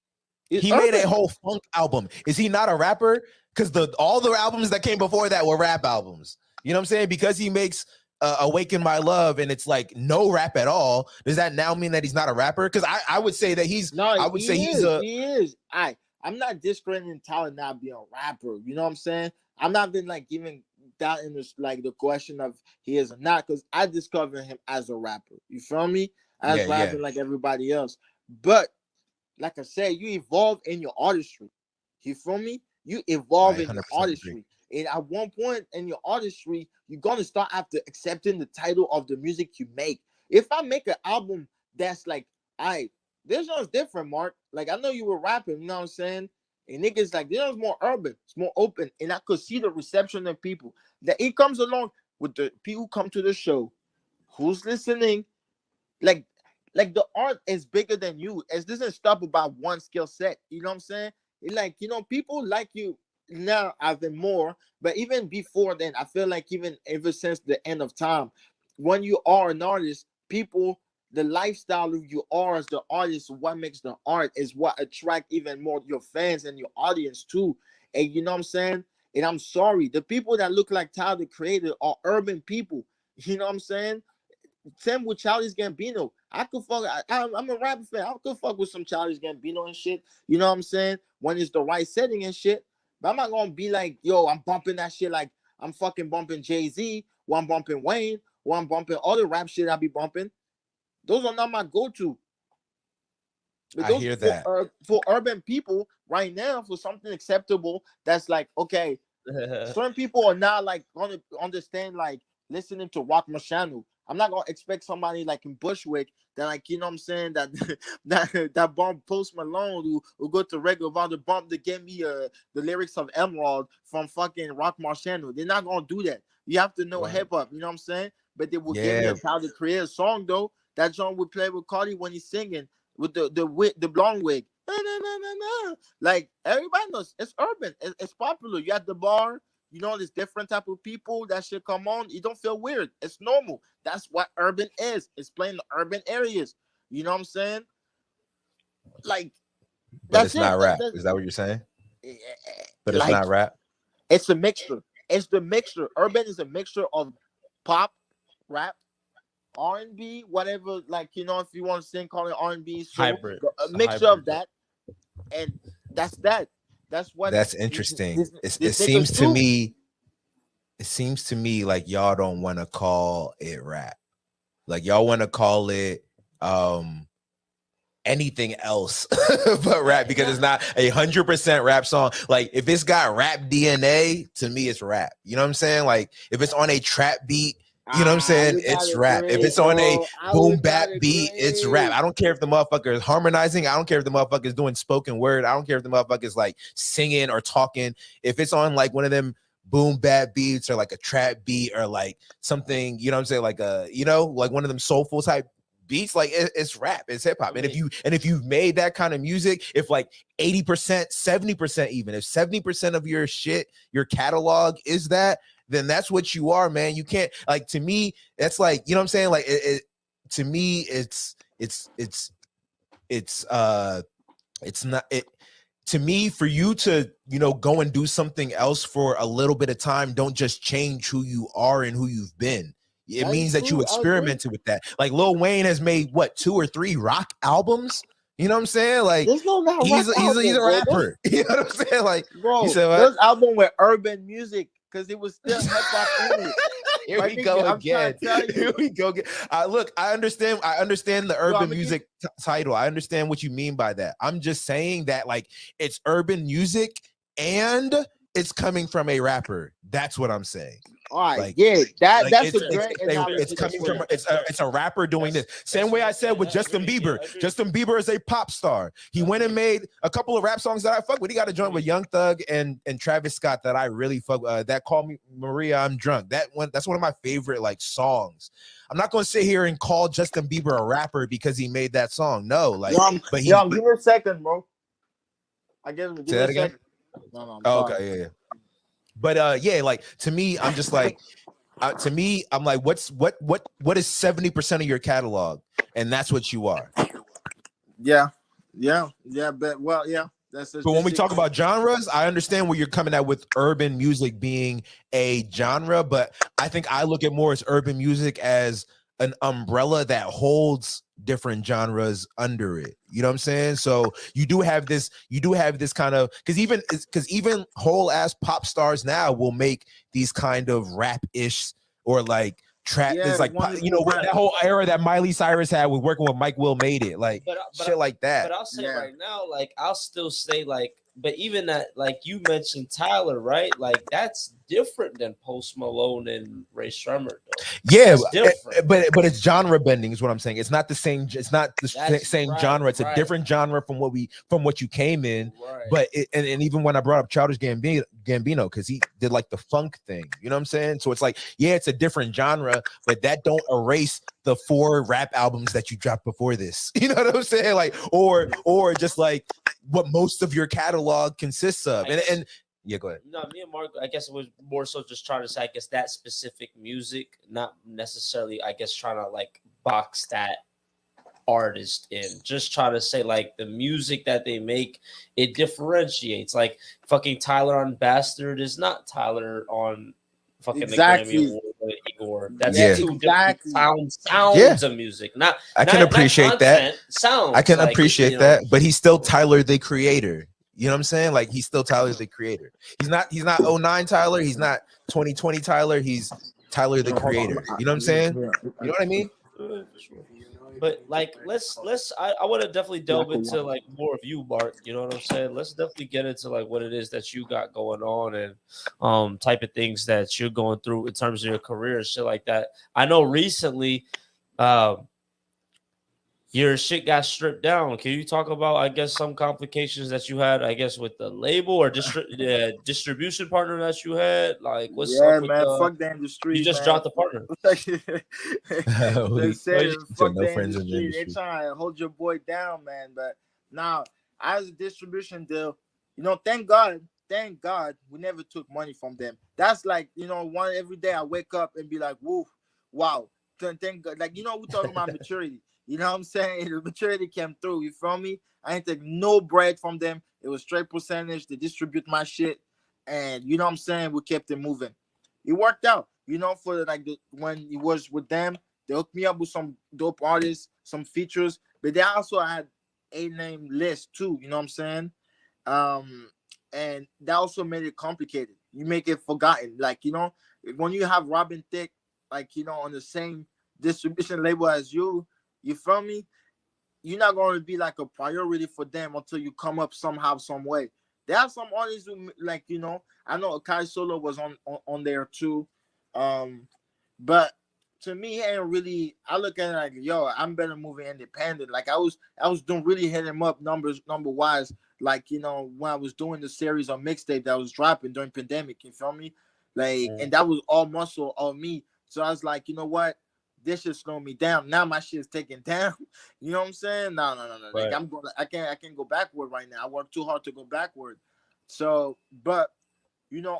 Made a whole funk album. Is he not a rapper? Because all the albums that came before that were rap albums. You know what I'm saying? Because he makes Awaken My Love and it's like no rap at all. Does that now mean that he's not a rapper? Because I would say that he's. No, I would say he is. I'm not discrediting Tyler not being a rapper. You know what I'm saying? I'm not been like giving that in this like the question of he is or not because I discovered him as a rapper. You feel me? As rapping like everybody else, but. Like I said, you evolve in your artistry. You feel me? You evolve in your artistry. And at one point in your artistry, you're gonna start after accepting the title of the music you make. If I make an album that's like, this one's different, Mark. Like I know you were rapping, you know what I'm saying? And niggas like this one's more urban, it's more open, and I could see the reception of people. That it comes along with the people who come to the show, who's listening, like the art is bigger than you. It doesn't stop about one skill set. You know what I'm saying? It like, you know, people like you now even more. But even before then, I feel like even ever since the end of time, when you are an artist, people, the lifestyle of you are as the artist, what makes the art is what attract even more your fans and your audience too. And you know what I'm saying? And I'm sorry, the people that look like Tyler the Creator are urban people. You know what I'm saying? Same with Childish Gambino. I could fuck. I'm a rapper fan. I could fuck with some Childish Gambino and shit. You know what I'm saying? When it's the right setting and shit. But I'm not gonna be like, yo, I'm bumping that shit like I'm fucking bumping Jay-Z, or I'm bumping Wayne, what I'm bumping, all the rap shit I be bumping, those are not my go-to. But I hear that. For urban people right now, for something acceptable, that's like, okay, certain people are not like gonna understand like listening to Rock Marciano. I'm not gonna expect somebody like in Bushwick that, like, you know what I'm saying, that that bump Post Malone who go to regular about the bump to get me the lyrics of Emerald from fucking Rock Marciano. They're not gonna do that. You have to know hip hop, you know what I'm saying? But they will give me a Tyler the Creator song though. That song we play with Cardi when he's singing with the blonde wig. Like everybody knows it's urban, it's popular. You at the bar, you know, there's different type of people that should come on. You don't feel weird. It's normal. That's what urban is. It's playing the urban areas. You know what I'm saying? Like, but it's not rap. Is that what you're saying? But it's not rap. It's a mixture. It's the mixture. Urban is a mixture of pop, rap, R&B, whatever. Like, you know, if you want to sing, call it R&B. So hybrid. A mixture of that, and that's that. That's what. That's interesting. It seems to me. It seems to me like y'all don't want to call it rap. Like y'all want to call it anything else but rap, because it's not 100% rap song. Like if it's got rap DNA, to me it's rap. You know what I'm saying? Like if it's on a trap beat, you know what I'm saying? It's rap. If it's on a boom bap beat, it's rap. I don't care if the motherfucker is harmonizing. I don't care if the motherfucker is doing spoken word. I don't care if the motherfucker is like singing or talking. If it's on like one of them boom bap beats or like a trap beat or like something, you know what I'm saying? Like a, you know, like one of them soulful type beats, like it's rap, it's hip hop. And if you've made that kind of music, if like 80%, 70% even, if 70% of your shit, your catalog is that, then that's what you are, man. You can't, like, to me, that's like, you know what I'm saying? Like to me, it's not it. To me, for you to, you know, go and do something else for a little bit of time, don't just change who you are and who you've been. It means that you experimented with that. Like Lil Wayne has made what, 2 or 3 rock albums? You know what I'm saying? Like he's a rapper. You know what I'm saying? Like, bro, those albums were urban music because it was still hip hop only. Here we go again. Here we go again. Look, I understand the urban music title. I understand what you mean by that. I'm just saying that, like, it's urban music and it's coming from a rapper. That's what I'm saying. All right, like, that's it's, a great. It's coming from it's a rapper doing this. Same way I said with Justin Bieber. Justin Bieber is a pop star. He went and made a couple of rap songs that I fuck with. He got a joint with Young Thug and Travis Scott that I really fuck. That Call Me Maria, I'm Drunk. That's one of my favorite like songs. I'm not gonna sit here and call Justin Bieber a rapper because he made that song. No, like, but give me a second, bro. I give me a second. No, okay, yeah. But yeah, like to me, I'm just like, to me, I'm like, what is 70% of your catalog, and that's what you are. Yeah, but well, yeah. But when we talk about genres, I understand where you're coming at with urban music being a genre, but I think I look at more as urban music as an umbrella that holds different genres under it. You know what I'm saying? So you do have this kind of, because even whole ass pop stars now will make these kind of rap-ish or like trap. Is like, you know, that whole era that Miley Cyrus had with working with Mike Will made it, like shit like that. But I'll say right now, like I'll still say like, but even that, like you mentioned Tyler, right? Like that's different than Post Malone and Ray Shremmer, though. Yeah, but it's genre bending is what I'm saying. It's not the same. It's not the same genre. It's a different genre from what you came in. Right. But and even when I brought up Childish Gambino, because he did like the funk thing. You know what I'm saying? So it's like, yeah, it's a different genre, but that don't erase the 4 rap albums that you dropped before this. You know what I'm saying? Like, or just like what most of your catalog consists of. And yeah, go ahead. No, me and Mark, I guess it was more so just trying to say, I guess that specific music, not necessarily, I guess, trying to like box that artist in, just trying to say like the music that they make, it differentiates. Like fucking Tyler on Bastard is not Tyler on fucking the Grammy Award with Igor. That's two different sounds of music. I can appreciate that. I can appreciate that, but he's still Tyler the Creator. You know what I'm saying? Like he's still Tyler the Creator. He's not 09 Tyler. He's not 2020 Tyler. He's Tyler the Hold on. Creator. You know what I'm saying? You know what I mean? But like, I want to definitely delve into like more of you, Mark. You know what I'm saying? Let's definitely get into like what it is that you got going on and type of things that you're going through in terms of your career and shit like that. I know recently, your shit got stripped down. Can you talk about, I guess, some complications that you had, I guess, with the label or the distribution partner that you had? Like, what's up Yeah, with man. the? Fuck the You industry, just man. dropped the partner. They Oh, said you said fuck no the friends in the industry. They industry. trying to hold your boy down, man. But now, as a distribution deal, thank God, we never took money from them. That's like, one every day I wake up and be like, woo, wow. Thank God. Like, we talking about maturity. You know what I'm saying? The maturity came through. You feel me? I ain't take no bread from them. It was straight percentage. They distribute my shit. And you know what I'm saying? We kept it moving. It worked out. For like when it was with them, they hooked me up with some dope artists, some features, but they also had a name list too. You know what I'm saying? And that also made it complicated. You make it forgotten. Like, when you have Robin Thicke, like, on the same distribution label as you feel me? You're not going to be like a priority for them until you come up somehow, some way. There are some artists who, like, I know Akai Solo was on there too. But to me, he ain't really. I look at it like, yo, I'm better moving independent. Like I was doing really hitting him up number wise. Like, when I was doing the series on mixtape that was dropping during pandemic. You feel me? Like, and that was all muscle, all me. So I was like, you know what? This should slow me down. Now my shit's taken down. You know what I'm saying? No. Like Right. I can't go backward right now. I work too hard to go backward. So, but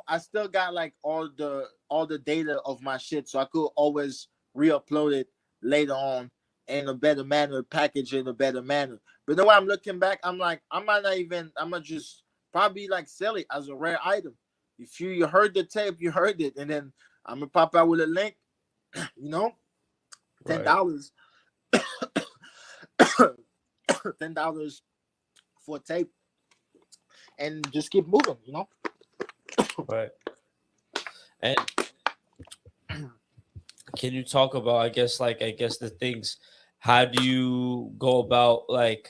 I still got like all the data of my shit, so I could always re-upload it later on in a better manner, package it in a better manner. But then when I'm looking back, I'm like, I'm gonna just probably like sell it as a rare item. If you heard the tape, you heard it, and then I'm gonna pop out with a link, you know, Right. $10, $10 for a tape, and just keep moving. Right. And can you talk about, I guess the things, how do you go about, like,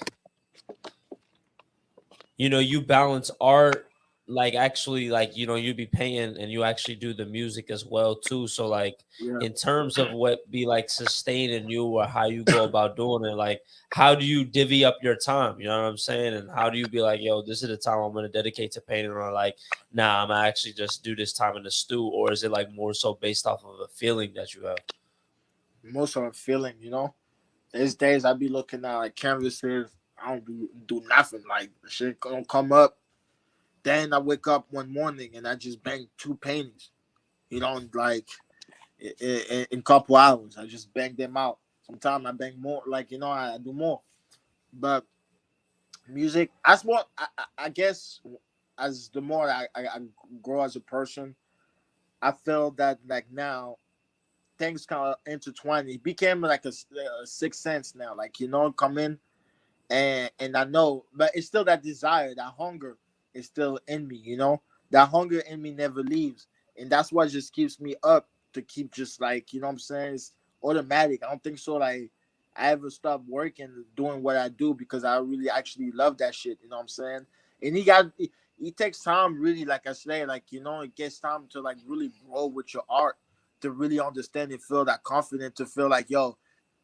you balance art, like actually, like, you be paying and you actually do the music as well too. So like Yeah. in terms of what be like sustaining you or how you go about doing it, like how do you divvy up your time? You know what I'm saying? And how do you be like, yo, this is the time I'm gonna dedicate to painting, or like, nah, I'm gonna actually just do this time in the stew? Or is it like more so based off of a feeling that you have? Most of a feeling, These days I be looking at like canvases. I don't do nothing. Like shit gonna come up. Then I wake up one morning and I just bang 2 paintings. Like in a couple hours, I just bang them out. Sometimes I bang more. Like I do more. But music, as more, I guess, as the more I grow as a person, I feel that like now things kind of intertwined. It became like a sixth sense now. Like come in and I know, but it's still that desire, that hunger is still in me. That hunger in me never leaves, and that's what just keeps me up to keep just like what I'm saying. It's automatic. I don't think so. Like I ever stop working doing what I do because I really actually love that shit. You know what I'm saying? And it takes time, really. Like I say, like it gets time to like really grow with your art, to really understand and feel that confident, to feel like yo,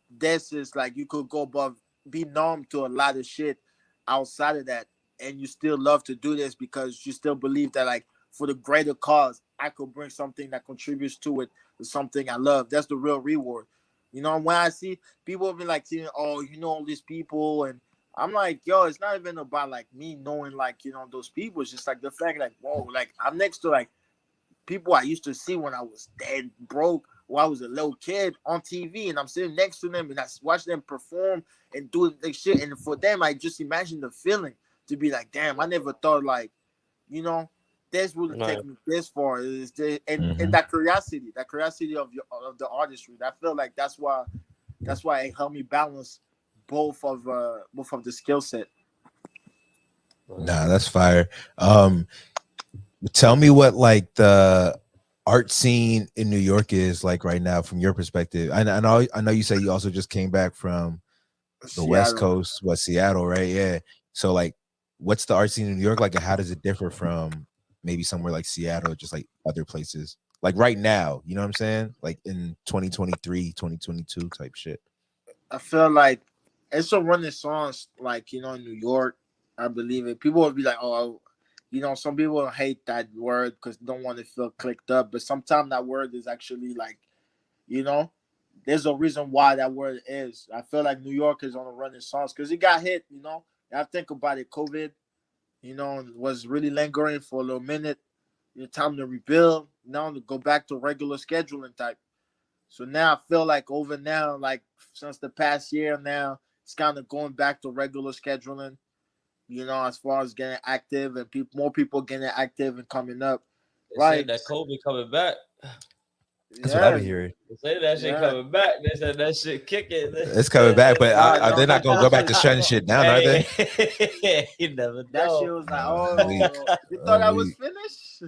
this is like you could go above, be numb to a lot of shit outside of that, and you still love to do this because you still believe that like for the greater cause I could bring something that contributes to it, to something I love. That's the real reward. When I see people be like saying, oh, all these people, and I'm like, yo, it's not even about like me knowing like those people. It's just like the fact like, whoa, like I'm next to like people I used to see when I was dead broke, or I was a little kid on TV, and I'm sitting next to them and I watch them perform and do like shit. And for them, I just imagine the feeling to be like, damn, I never thought like, this would Right. take me this far. And Mhm. that curiosity of the artistry. I feel like that's why it helped me balance both of the skill set. Right. Nah, that's fire. Tell me what like the art scene in New York is like right now from your perspective? I know you say you also just came back from the West Seattle. Coast, Seattle, right? Yeah. So like, what's the art scene in New York like, and how does it differ from maybe somewhere like Seattle, just like other places? Like right now, you know what I'm saying? Like in 2023, 2022 type shit. I feel like it's a renaissance, like, you know, in New York. I believe it. People would be like, oh, you know, some people hate that word because they don't want to feel clicked up. But sometimes that word is actually like, you know, there's a reason why that word is. I feel like New York is on a renaissance because it got hit, you know. I think about it, COVID, you know, was really lingering for a little minute. Time to rebuild, now to go back to regular scheduling type. So now I feel like over now, like since the past year now, it's kind of going back to regular scheduling, you know, as far as getting active and more people getting active and coming up. They said Like, that Kobe coming back. That's what I've yeah, been hearing. They said that shit yeah. coming back. They said that shit kicking. It's coming back, but Nah, are no, they not that gonna go back bullshit. to shutting shit down? Are they? Hey, you never That shit know. was like, I'm weak. oh, you thought I'm I was weak. finished?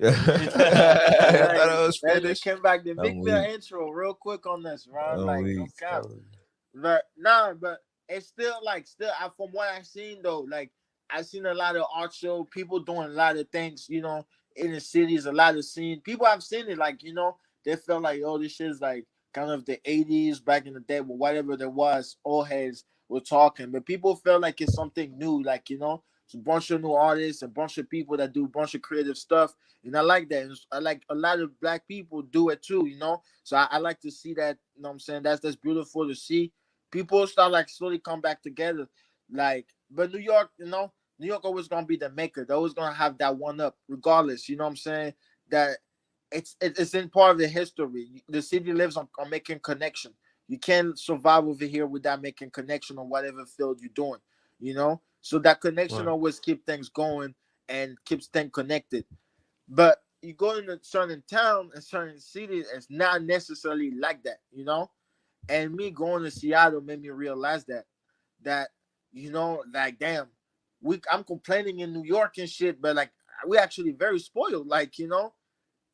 I thought Like, I was they finished. came back the I'm Vic Mill weak. intro real quick on this, right? I'm Like, no weak. cap. But nah, but it's still like from what I've seen though, like I've seen a lot of art show, people doing a lot of things, you know, in the cities, a lot of scene. People have seen it, like, you know, they felt like, oh, this shit is like kind of the 80s back in the day, but whatever there was, old heads were talking. But people felt like it's something new, like, you know, it's a bunch of new artists, a bunch of people that do a bunch of creative stuff. And I like that. And I like a lot of black people do it too, you know. So I like to see that, you know what I'm saying? That's beautiful to see people start like slowly come back together. Like, but New York, you know, New York always gonna be the maker. They're always gonna have that one up, regardless. You know what I'm saying? That it's in part of the history. The city lives on making connection. You can't survive over here without making connection on whatever field you're doing. You know, so that connection Right. always keep things going and keeps things connected. But you go in a certain town and certain city, it's not necessarily like that. You know, and me going to Seattle made me realize that you know, like damn, I'm complaining in New York and shit, but like we actually very spoiled, like, you know,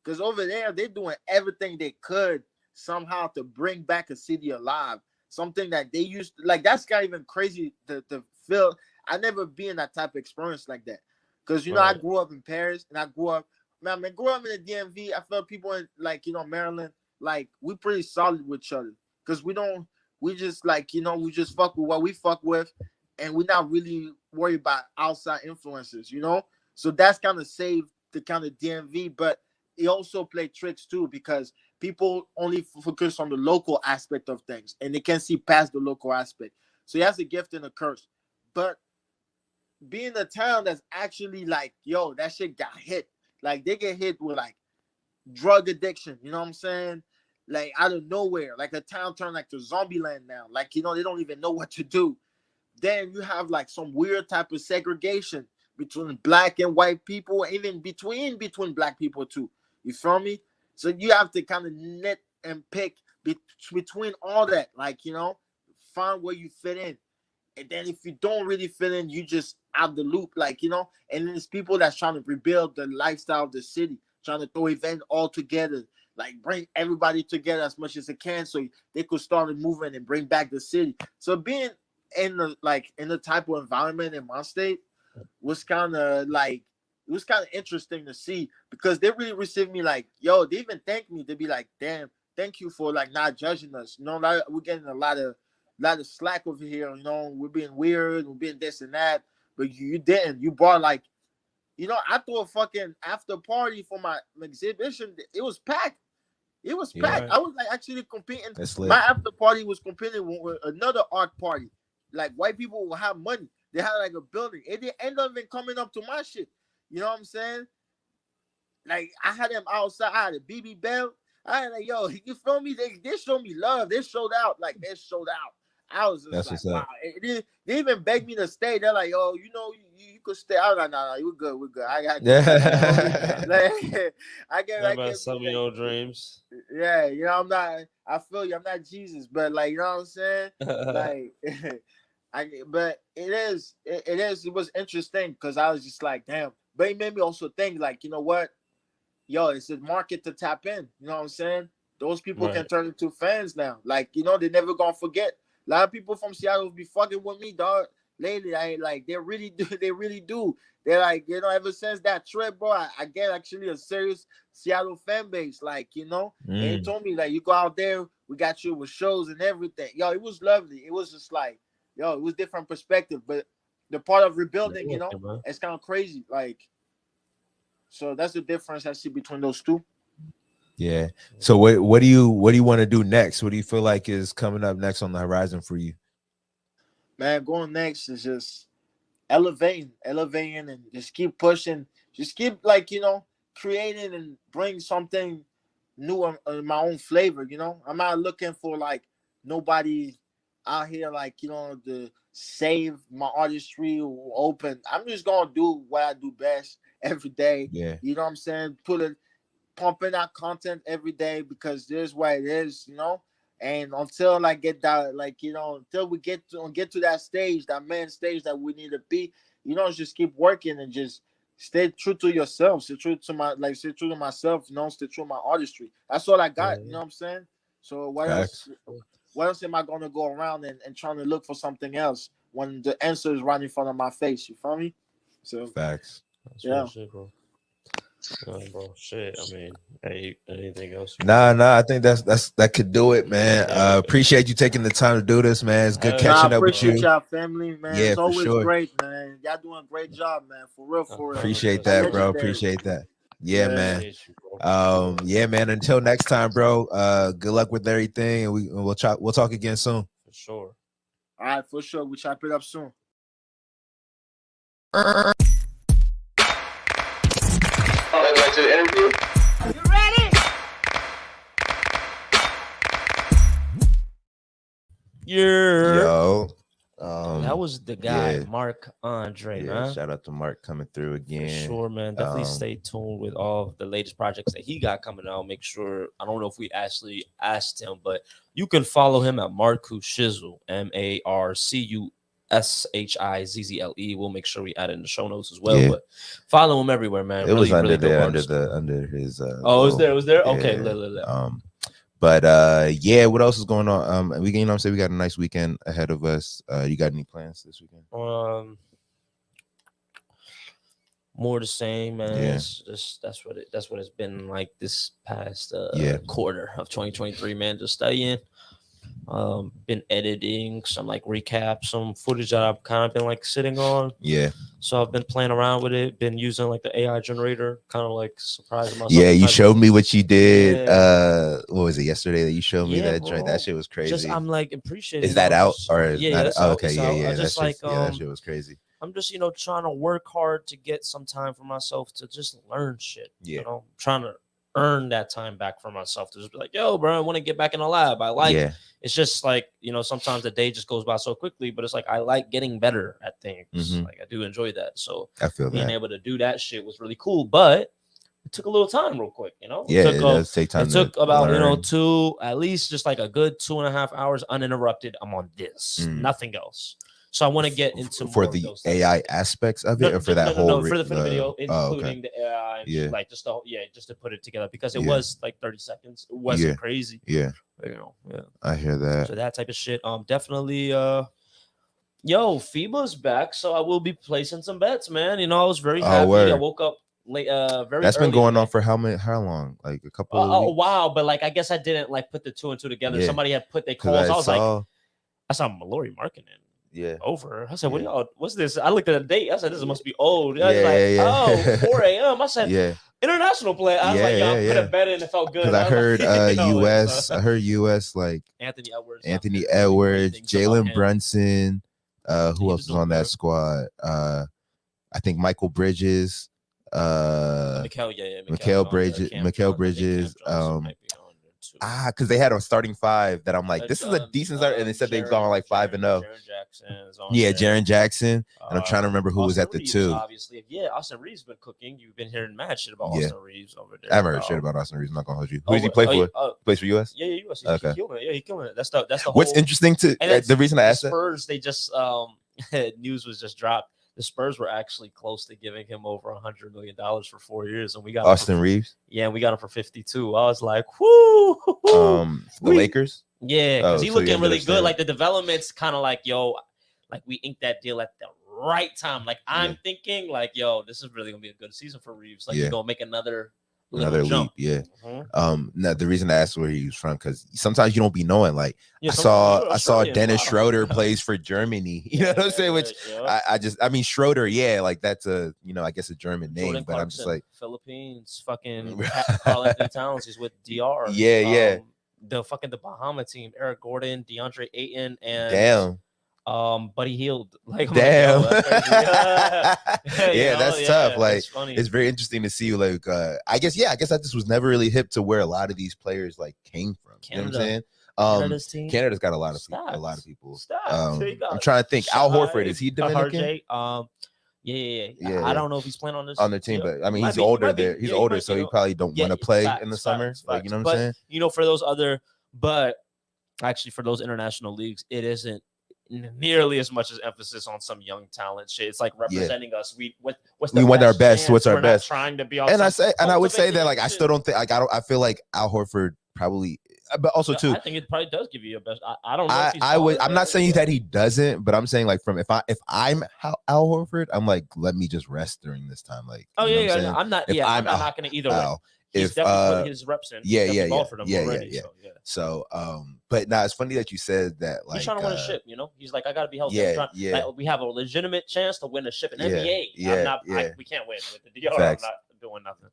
because over there they're doing everything they could somehow to bring back a city alive. Something that they used to, like that's kind of even crazy to feel. I never been in that type of experience like that. Because you know, I Right. grew up in Paris and I grew up, man, grew up in the DMV. I felt people in like, you know, Maryland, like we pretty solid with each other. Because we just like, you know, we just fuck with what we fuck with and we're not really worried about outside influences, you know? So that's kind of saved the kind of DMV, but it also played tricks too because people only focus on the local aspect of things and they can't see past the local aspect. So he has a gift and a curse. But being a town that's actually like, yo, that shit got hit. Like they get hit with like drug addiction, you know what I'm saying? Like out of nowhere, like a town turned like to zombie land now. Like, you know, they don't even know what to do. Then you have like some weird type of segregation between black and white people, even between black people too. You feel me? So you have to kind of knit and pick between all that, like, you know, find where you fit in. And then if you don't really fit in, you just out the loop, like, you know. And then there's people that's trying to rebuild the lifestyle of the city, trying to throw event all together, like bring everybody together as much as they can, so they could start a movement and bring back the city. So being in the type of environment in my state was kind of like it was kind of interesting to see because they really received me like, yo, they even thanked me. They be like, damn, thank you for like not judging us. You know, like, we're getting a lot of slack over here. You know, we're being weird, we're being this and that, but you didn't. You brought like, you know, I threw a fucking after party for my exhibition. It was packed. It was Yeah, packed. Right. I was like actually competing. that's My lit. after party was competing with another art party. Like white people will have money. They had like a building. It didn't end up even coming up to my shit. You know what I'm saying? Like I had them outside. I had a BB Bell. I had like, yo, you feel me? They showed me love. They showed out. Like they showed out. I was just That's like, what's wow. up. They even begged me to stay. They're like, oh, you know, you could stay. I was like, no, we're good, we're good. I gotta get back. You feel me? Yeah, Like, I Remember can't be some of like, your dreams. yeah, you know, I'm not. I feel you. I'm not Jesus, but like, you know what I'm saying? Like, but it was interesting because I was just like, damn. But it made me also think, like, you know what? yo, it's a market to tap in. You know what I'm saying? Those people can Right. turn into fans now. Like, you know, they never gonna forget. A lot of people from Seattle be fucking with me, dog. Lately, I like they really do. They really do. They're like, you know, ever since that trip, bro, I get actually a serious Seattle fan base. Like, you know, and he told me like, you go out there, we got you with shows and everything. Yo, it was lovely. It was just like, yo, it was different perspective. But the part of rebuilding, you know, Man. it's kind of crazy. Like, so that's the difference I see between those two. Yeah. So what do you want to do next? What do you feel like is coming up next on the horizon for you? Man, going next is just elevating, and just keep pushing. Just keep like, you know, creating and bring something new in my own flavor. You know, I'm not looking for like nobody out here like, you know, to save my artistry or open. I'm just gonna do what I do best every day. Yeah. You know what I'm saying? Pumping out content every day because this is what it is, you know. And until I get that, like, you know, until we get to that stage, that main stage that we need to be, you know, just keep working and just stay true to yourself, stay true to myself, you know, stay true to my artistry. That's all I got, you know what I'm saying? So Facts. what else am I gonna go around and trying to look for something else when the answer is right in front of my face? You feel me? So Facts. That's yeah. real shit, bro. Bro, shit. I mean, anything else? Nah, I think that could do it, man. Appreciate you taking the time to do this, man. It's good catching I up with you. appreciate y'all, family, man. Yeah, it's for always sure. great, man. Y'all doing a great job, man. For real, for real. Appreciate That's that, bro. legendary. Appreciate that. Yeah, man. Appreciate you, bro. Yeah, man. Until next time, bro. Good luck with everything, and we'll talk again soon. For sure. All right, for sure. We'll chop it up soon. Like to interview? You ready? Yo. That was the guy, yeah. Mark Andre, Yeah, man. shout out to Mark coming through again. For sure, man. Definitely stay tuned with all the latest projects that he got coming out. Make sure, I don't know if we actually asked him, but you can follow him at Marku Shizzle, MarCuShizzle. We'll make sure we add it in the show notes as well. Yeah. But follow him everywhere, man. It was really, under really under his Oh, it was there? Yeah. Okay. But yeah, what else is going on? We, you know what I'm saying, we got a nice weekend ahead of us. You got any plans this weekend? More the same, man. Yeah. It's just that's what it's been like this past quarter of 2023, man. Just studying. Been editing some like recap, some footage that I've kind of been like sitting on. Yeah. So I've been playing around with it, been using like the AI generator, kind of like surprising myself. Yeah, you showed me what you did. Yeah. What was it, yesterday that you showed me that bro. joint? That shit was crazy. Just I'm like appreciating. Is that out just, or yeah, not? Oh, okay, yeah. That Shit was crazy. I'm just, you know, trying to work hard to get some time for myself to just learn shit. Yeah. You know, trying to earn that time back for myself to just be like, yo, bro, I want to get back in the lab. I like it's just like, you know, sometimes the day just goes by so quickly, but it's like I like getting better at things. Like I do enjoy that. So I feel being able to do that shit was really cool, but it took a little time real quick, you know. Yeah, it does take time. It took about, you know, at least just like a good 2.5 hours uninterrupted. I'm on this, nothing else. So I want to get into for the AI aspects of it, or for that whole for the video, including the AI, and like just to put it together because it was like 30 seconds. It wasn't crazy. Yeah, you know, I hear that. So that type of shit. Definitely. FIBA's back, so I will be placing some bets, man. You know, I was very happy. I woke up late. That's been going on for how long? Like a couple. Oh wow, but like I guess I didn't like put the two and two together. Somebody had put their calls. I saw Mallory Markkinen. Yeah. Over. I said, what y'all, what's this? I looked at the date. I said, this must be old. I was like, 4 a.m. I said, international play. I was like, y'all put a bet in. It felt good. Because I heard US. I heard US like Anthony Edwards, Jalen Brunson. Who else was on that squad? I think Michael Bridges. Mikal Bridges. Because they had a starting five that I'm like, this is a decent start, and they said they've gone like 5-0. Jaren Jackson, and I'm trying to remember who was at the 2. Obviously, Austin Reeves been cooking. You've been hearing mad shit about Austin Reeves over there. I haven't heard shit about Austin Reeves. I'm not gonna hold you. Who does he play for? Plays for US. Yeah, US. Okay. He's killing it. That's the. What's interesting to the reason I asked Spurs, they just news was just dropped the Spurs were actually close to giving him over $100 million for 4 years, and we got Austin Reeves. Yeah, and we got him for 52. I was like, whoo. The Lakers. Yeah, because he so he looking ended really up good. staying. Like the development's kind of like, yo, like we inked that deal at the right time. Like I'm thinking, like, yo, this is really gonna be a good season for Reeves. Like he's gonna make another leap. Yeah. Now the reason I asked where he was from, because sometimes you don't be knowing. Like I saw Dennis Schroeder plays for Germany. You know what I'm saying? Which I mean Schroeder, like that's a I guess a German name, Jordan but Clarkson, I'm just like Philippines, fucking Carl Anthony Towns. He's with DR. Yeah. The Bahama team, Eric Gordon, DeAndre Ayton, and damn. Buddy Hield. Like damn. Like, that's tough. Like funny. It's very interesting to see. Like I guess I just was never really hip to where a lot of these players like came from. Canada. You know what I'm saying? Canada's team. Canada's got a lot of people. I'm trying to think. Al Horford, is he Dominican? Yeah. I don't know if he's playing on their team, but I mean he's older there. He's older, so he probably don't want to play in the summer. Like you know what I'm saying? For those but actually for those international leagues, it isn't nearly as much as emphasis on some young talent shit. It's like representing us. We want our best. What's our best? Trying to be. And I would say that like I still don't think like I feel like Al Horford probably, but also too. I think it probably does give you a best. I don't know. I'm not saying that he doesn't, but I'm saying like if I'm Al Horford, I'm like let me just rest during this time. Like I'm not. I'm not going to either way. He's definitely put his reps in. So, but it's funny that you said that. Like, he's trying to win a ship. He's like, I got to be healthy. Like, we have a legitimate chance to win a ship in NBA. We can't win with the DR. I'm not doing nothing.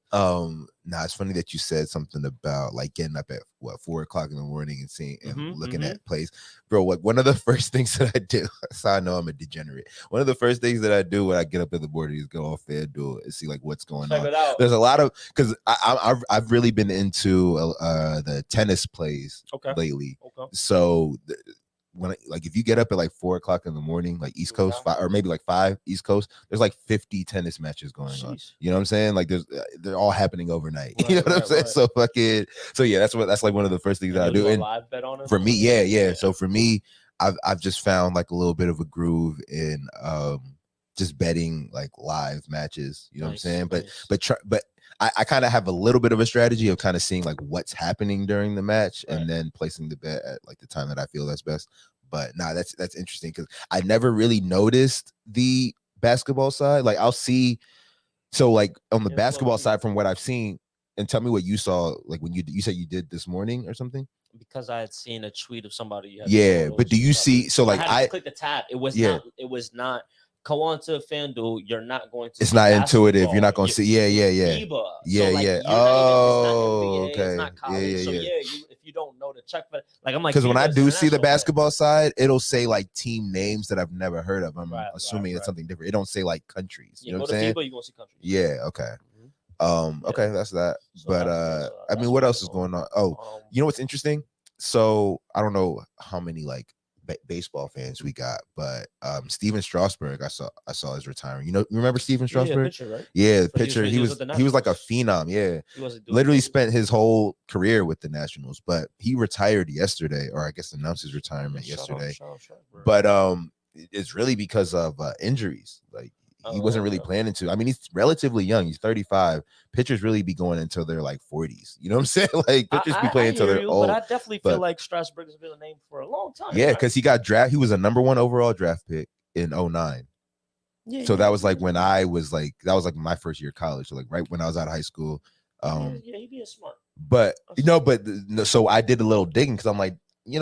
It's funny that you said something about like getting up at 4 o'clock in the morning and seeing and looking at plays, bro. Like one of the first things that I do, so I know I'm a degenerate. One of the first things that I do when I get up in the morning is go on FanDuel and see like what's going on. There's a lot of because I've really been into the tennis plays lately. So when like if you get up at like 4 o'clock in the morning, like East Coast, or maybe like 5 East Coast, there's like 50 tennis matches going on. You know what I'm saying? Like they're all happening overnight. You know what I'm saying? So that's like one of the first things that I do. And live bet on it? For me, So for me, I've just found like a little bit of a groove in just betting like live matches. You know what I'm saying? But I kind of have a little bit of a strategy of kind of seeing like what's happening during the match and then placing the bet at like the time that I feel that's best. But that's interesting because I never really noticed the basketball side. Like I'll see, so like on the basketball side from what I've seen, and tell me what you saw, like when you said you did this morning or something. Because I had seen a tweet of somebody. But do you see? So like I clicked the tab. It was not. Go on to FanDuel. You're not going to. It's not intuitive. You're not going to see. Yeah. It's not college. So if you don't know the check, but like I'm like, because when I do see the basketball side, it'll say like team names that I've never heard of. I'm assuming it's something different. It don't say like countries. You know what I'm saying? FIBA, you're gonna see countries. Yeah. Okay. Okay, that's that. But I mean, what else is going on? Oh, you know what's interesting? So I don't know how many like baseball fans we got, but Steven Strasburg, I saw is retiring. You remember Steven Strasburg? Pitcher, right? The pitcher. He was like a phenom. Yeah, literally spent his whole career with the Nationals, but he retired yesterday, or I guess announced his retirement yesterday. But it's really because of injuries. Like he wasn't really planning to. I mean, he's relatively young. He's 35. Pitchers really be going until they're like 40s. You know what I'm saying? Like pitchers be playing until they're old. But I definitely feel like Strasburg has been a name for a long time. Yeah, because he got drafted. He was a number 1 overall draft pick in 2009. Yeah, so that was like when I was like, that was like my first year of college. So like right when I was out of high school. He'd be a smart. But so I did a little digging because I'm like,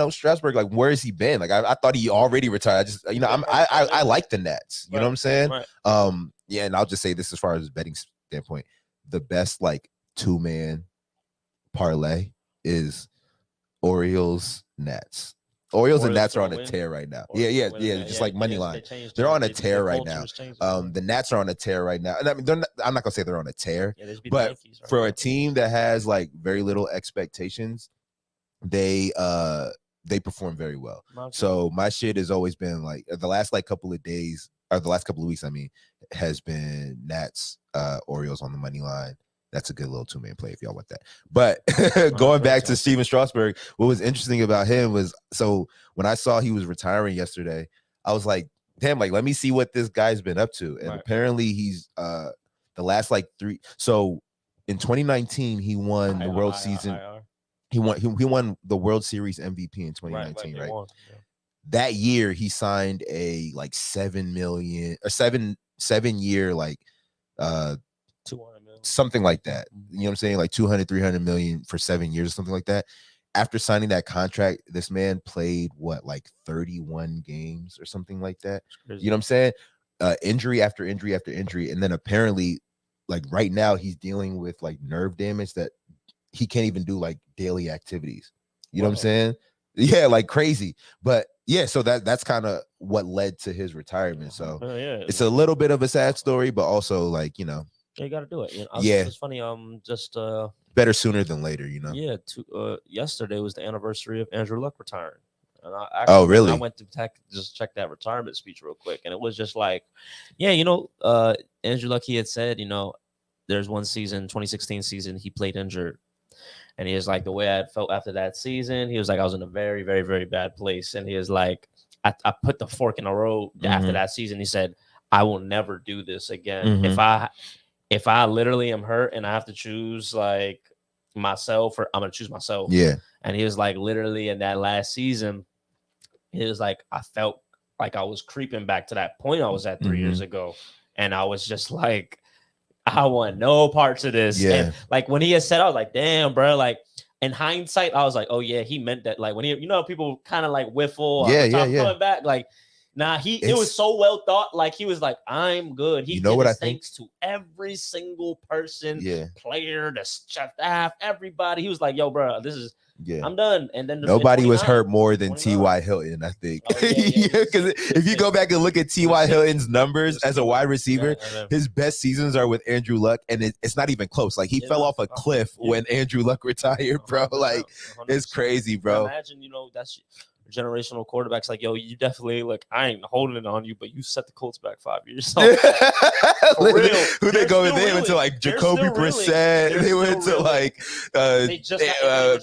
Strasburg, like, where has he been? Like, I thought he already retired. I like the Nets. You know what I'm saying? Right. And I'll just say this as far as betting standpoint, the best like 2-man parlay is Orioles Nets. Orioles and Nets are on a tear right now. Just like money line. They're on a tear right now. The Nets are on a tear right now. And I mean, I'm not gonna say they're on a tear, but for a team that has like very little expectations, they perform very well. So my shit has always been like the last like couple of days, or the last couple of weeks, I mean, has been Nats, Orioles on the money line. That's a good little 2-man play if y'all want that. But going back to Steven Strasburg, what was interesting about him was, so when I saw he was retiring yesterday, I was like, damn, like let me see what this guy's been up to. And Right. apparently he's the last like 3. So in 2019 he won the World Season. He won the World Series MVP in 2019, right? Yeah. That year he signed a like 7 year like 200 million. something like that. You know what I'm saying? Like 200, 300 million for 7 years or something like that. After signing that contract, this man played what, like 31 games or something like that. You know what I'm saying? Injury after injury after injury. And then apparently, like right now, he's dealing with like nerve damage that he can't even do like daily activities. You know what I'm saying? Yeah, like crazy. But yeah, so that's kind of what led to his retirement. So it's a little bit of a sad story, but also like, you know, you got to do it. You know, yeah, it's funny. Just better sooner than later, you know. Yeah. Yesterday was the anniversary of Andrew Luck retiring. And really? I went to just check that retirement speech real quick, and it was just like, yeah, you know, Andrew Luck, he had said, you know, there's one season, 2016 season, he played injured. And he was like, the way I felt after that season, he was like, I was in a very, very, very bad place. And he was like, I put the fork in the road after that season. He said, I will never do this again. If I literally am hurt and I have to choose like myself, or I'm gonna choose myself. Yeah. And he was like, literally in that last season, he was like, I felt like I was creeping back to that point I was at 3 years ago. And I was just like, I want no parts of this. Yeah. And like when he had said, I was like, damn, bro. Like in hindsight, I was like, oh yeah, he meant that. Like when he, you know, people kind of like whiffle. Coming back, like, nah, it was so well thought. Like he was like, I'm good. He, you know what I think? Thanks to every single person, player, the staff, everybody. He was like, yo, bro, this is. Yeah, I'm done. And then nobody was hurt more than T.Y. Hilton, I think. Because if you go back and look at T.Y. Hilton's numbers as a wide receiver, his best seasons are with Andrew Luck, and it's not even close. Like he fell off a cliff when Andrew Luck retired, bro. Like 100%. It's crazy, bro. Imagine, you know, that's generational quarterbacks. Like, yo, you definitely look. I ain't holding it on you, but you set the Colts back 5 years. So, for real, who they go? They went to like Jacoby Brissett. They went to like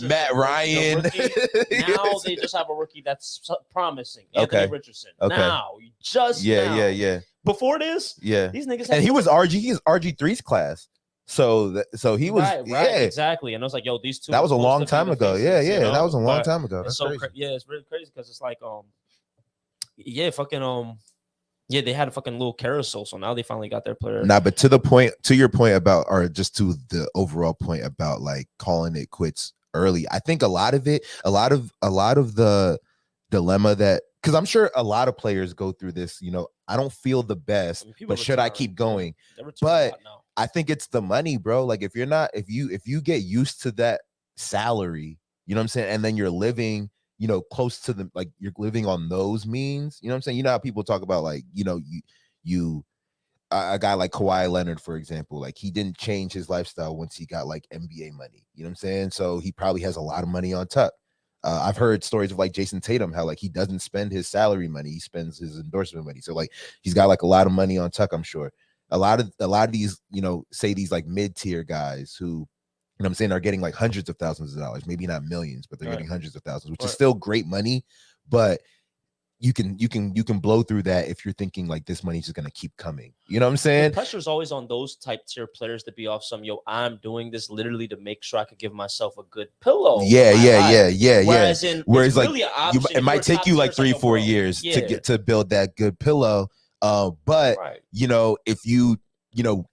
Matt Ryan. Now they just have a rookie that's promising. Anthony Richardson. Now, yeah. Before this, these niggas. And he was RG3's class. So he was right, exactly. And I was like, yo, these two. That was a long time ago. Faces, you know? That was a long time ago. That's so it's really crazy because it's like they had a fucking little carousel. So now they finally got their player. Nah, but to your point about, or just to the overall point about like calling it quits early, I think a lot of the dilemma that, because I'm sure a lot of players go through this, you know, I don't feel the best, but should I keep going? But I think it's the money, bro. Like if you get used to that salary, you know what I'm saying, and then you're living, you know, close to the, like you're living on those means, you know what I'm saying? You know how people talk about like, you know, a guy like Kawhi Leonard, for example, like he didn't change his lifestyle once he got like NBA money, you know what I'm saying? So he probably has a lot of money on tuck. I've heard stories of like Jason Tatum, how like he doesn't spend his salary money, he spends his endorsement money. So like he's got like a lot of money on tuck, I'm sure. A lot of these, you know, say these like mid-tier guys who, you know what I'm saying, are getting like hundreds of thousands of dollars, maybe not millions, but they're getting hundreds of thousands, which is still great money. But you can blow through that if you're thinking like this money's just gonna keep coming. You know what I'm saying? The pressure's always on those type tier players to be off some, yo, I'm doing this literally to make sure I could give myself a good pillow. Yeah. Whereas like really it might take you like 3-4 years to build that good pillow. But you know, if you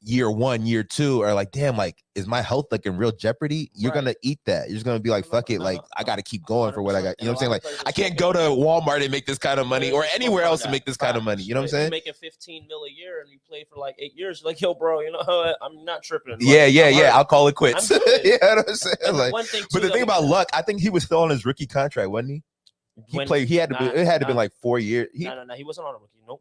year 1, year 2 are like, damn, like is my health like in real jeopardy? You're gonna eat that. You're just gonna be like, fuck it, like I gotta keep going for what I got. You know what I'm saying? Like I can't go to Walmart and make this kind of money, or anywhere else and make this kind of money. You know what I'm saying? You're making $15 million a year and you play for like 8 years. You're like, yo, bro, you know, I'm not tripping. Like, yeah. I'll call it quits. You know what I'm saying? And like, but the thing about Luck, I think he was still on his rookie contract, wasn't he? It had to be like 4 years. No, he wasn't on a rookie. No,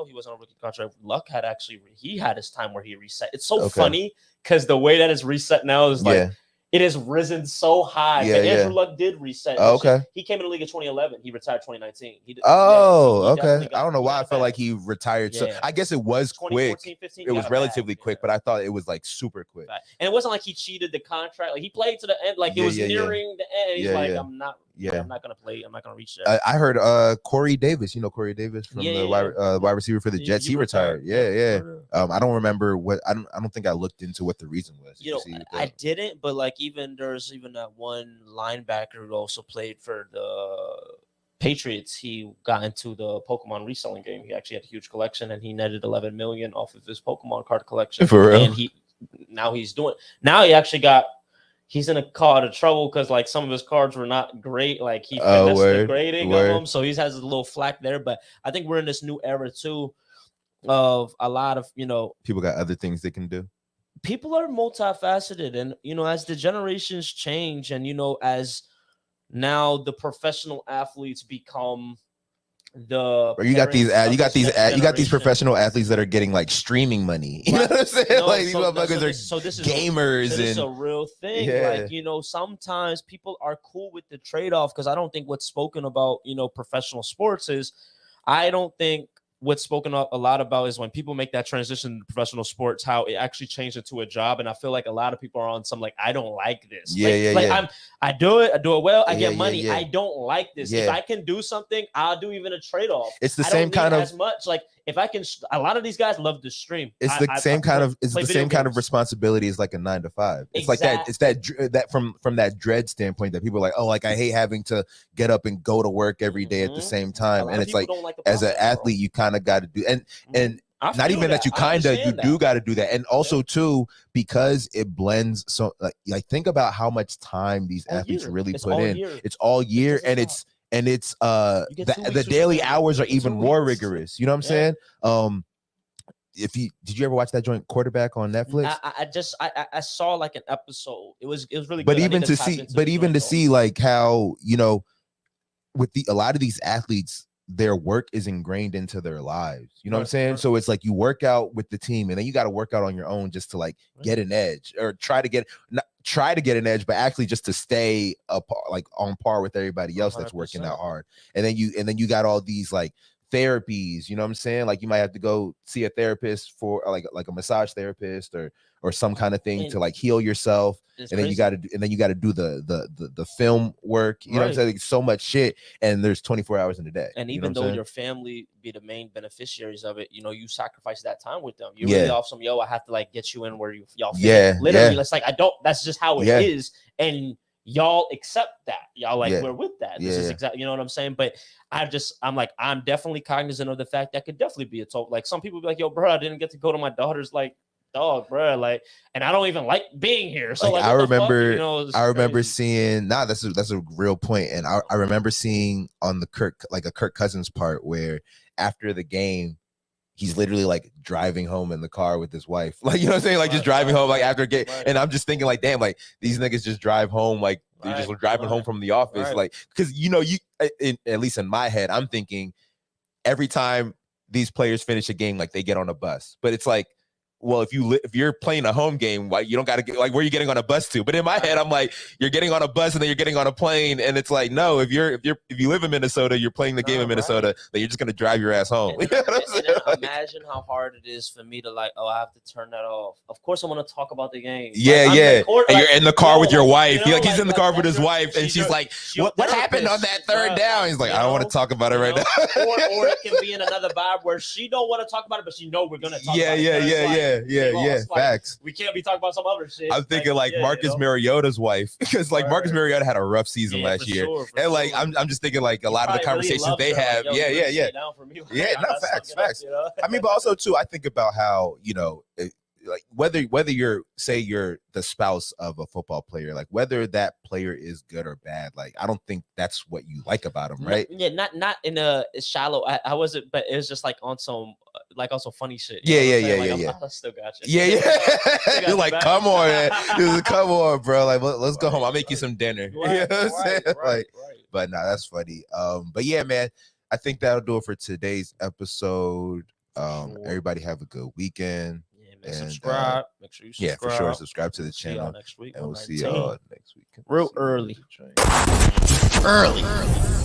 he wasn't on a rookie contract. Luck had actually, he had his time where he reset. It's so funny because the way that it's reset now is like, it has risen so high. Yeah, but Andrew yeah. Luck did reset. Oh, okay. He came in the league in 2011. He retired 2019. He Okay. definitely I don't know why I got felt like back. he retired. So Yeah. I guess it was quick. 2014, 15. It was relatively quick, but I thought it was like super quick. And it wasn't like he cheated the contract. Like he played to the end. Like it was nearing the end. He's like, I'm not. Yeah, I'm not gonna play. I'm not gonna reach there. I heard Corey Davis. You know Corey Davis from the wide receiver for the Jets. He retired. Yeah. I don't remember what. I don't think I looked into what the reason was. You know, I didn't. But like there's even that one linebacker who also played for the Patriots. He got into the Pokemon reselling game. He actually had a huge collection, and he netted 11 million off of his Pokemon card collection. For real? And he's in a lot of trouble because like some of his cards were not great. Like he finessed the grading of them, so he has a little flack there. But I think we're in this new era too of a lot of people got other things they can do. People are multifaceted, and as the generations change, and as now the professional athletes become you got these professional athletes that are getting like streaming money. You know what I'm saying? Like these motherfuckers are gamers. This is a real thing. Like sometimes people are cool with the trade-off because I don't think what's spoken about professional sports is I don't think what's spoken a lot about is when people make that transition to professional sports, how it actually changed into a job. And I feel like a lot of people are on some like, I don't like this. I do it well. I get money. I don't like this. If I can do something, I'll do even a trade-off. It's the same kind of as much. Like if I can, a lot of these guys love to stream. It's the same kind of responsibility as like a 9 to 5. It's like that. It's that from that dread standpoint that people are like, oh, like I hate having to get up and go to work every day at the same time. And it's like as an athlete, you kind of got to do and not even that you do got to do that. And also too, because it blends. So like think about how much time these athletes really put in. It's all year. And it's the daily hours are even more rigorous. You know what I'm saying? Did you ever watch that joint Quarterback on Netflix? I saw like an episode. It was really good. But even to see like how, with a lot of these athletes, their work is ingrained into their lives. You know what I'm saying? So it's like you work out with the team and then you got to work out on your own just to like get an edge or try to get an edge, but actually just to stay like on par with everybody else that's working out hard. And then you got all these like therapies, you know what I'm saying? Like you might have to go see a therapist for like a massage therapist or some kind of thing to like heal yourself. And then you got to do the film work. You know what I'm saying? Like, so much shit, and there's 24 hours in a day. And even though your family be the main beneficiaries of it, you sacrifice that time with them. You really off some I have to like get you in where y'all fit. Literally, it's like that's just how it is, and y'all accept that. Y'all like we're with that. This is exactly what I'm saying. But I'm definitely cognizant of the fact that could definitely be a total. Like some people be like, yo, bro, I didn't get to go to my daughter's like dog, bro, like, and I don't even like being here. So like, I remember seeing that's a real point. And I remember seeing on the Kirk Cousins part where after the game he's literally like driving home in the car with his wife, like, you know what I'm saying, like just driving home like after a game. And I'm just thinking like, damn, like these niggas just drive home, like they're just driving home from the office, like, because at least in my head I'm thinking every time these players finish a game, like they get on a bus. But it's like, well, if you're playing a home game, like you don't got to get, like, where are you getting on a bus to? But in my head, I'm like, you're getting on a bus and then you're getting on a plane, and it's like, no, if you live in Minnesota, you're playing the game in Minnesota, then you're just gonna drive your ass home. And imagine how hard it is for me to like, I have to turn that off. Of course, I want to talk about the game. And you're in the car with your wife. He's in the car with his wife, and she's like, what happened on that third down? He's like, I don't want to talk about it right now. Or it can be in another vibe where she don't want to talk about it, but she know we're gonna talk about it. Yeah, facts. We can't be talking about some other shit. I'm thinking like Marcus Mariota's wife, because like Marcus Mariota had a rough season last year, and like I'm just thinking like a lot of the conversations they have, facts. I mean, but also too, I think about how like whether you're the spouse of a football player, like whether that player is good or bad, like I don't think that's what you like about him, right? Not in a shallow. I wasn't, but it was just like on some like also funny shit. I still got you. You're like, come on, man. Come on, bro. Like, let's go home. I'll make you some dinner. You know what I'm saying? Right. But nah, that's funny. But yeah, man, I think that'll do it for today's episode. Everybody have a good weekend. And And, subscribe. Make sure you subscribe. Yeah, for sure. Subscribe to the See y'all channel. next week. And we'll see 119. y'all next week. Real early. Early.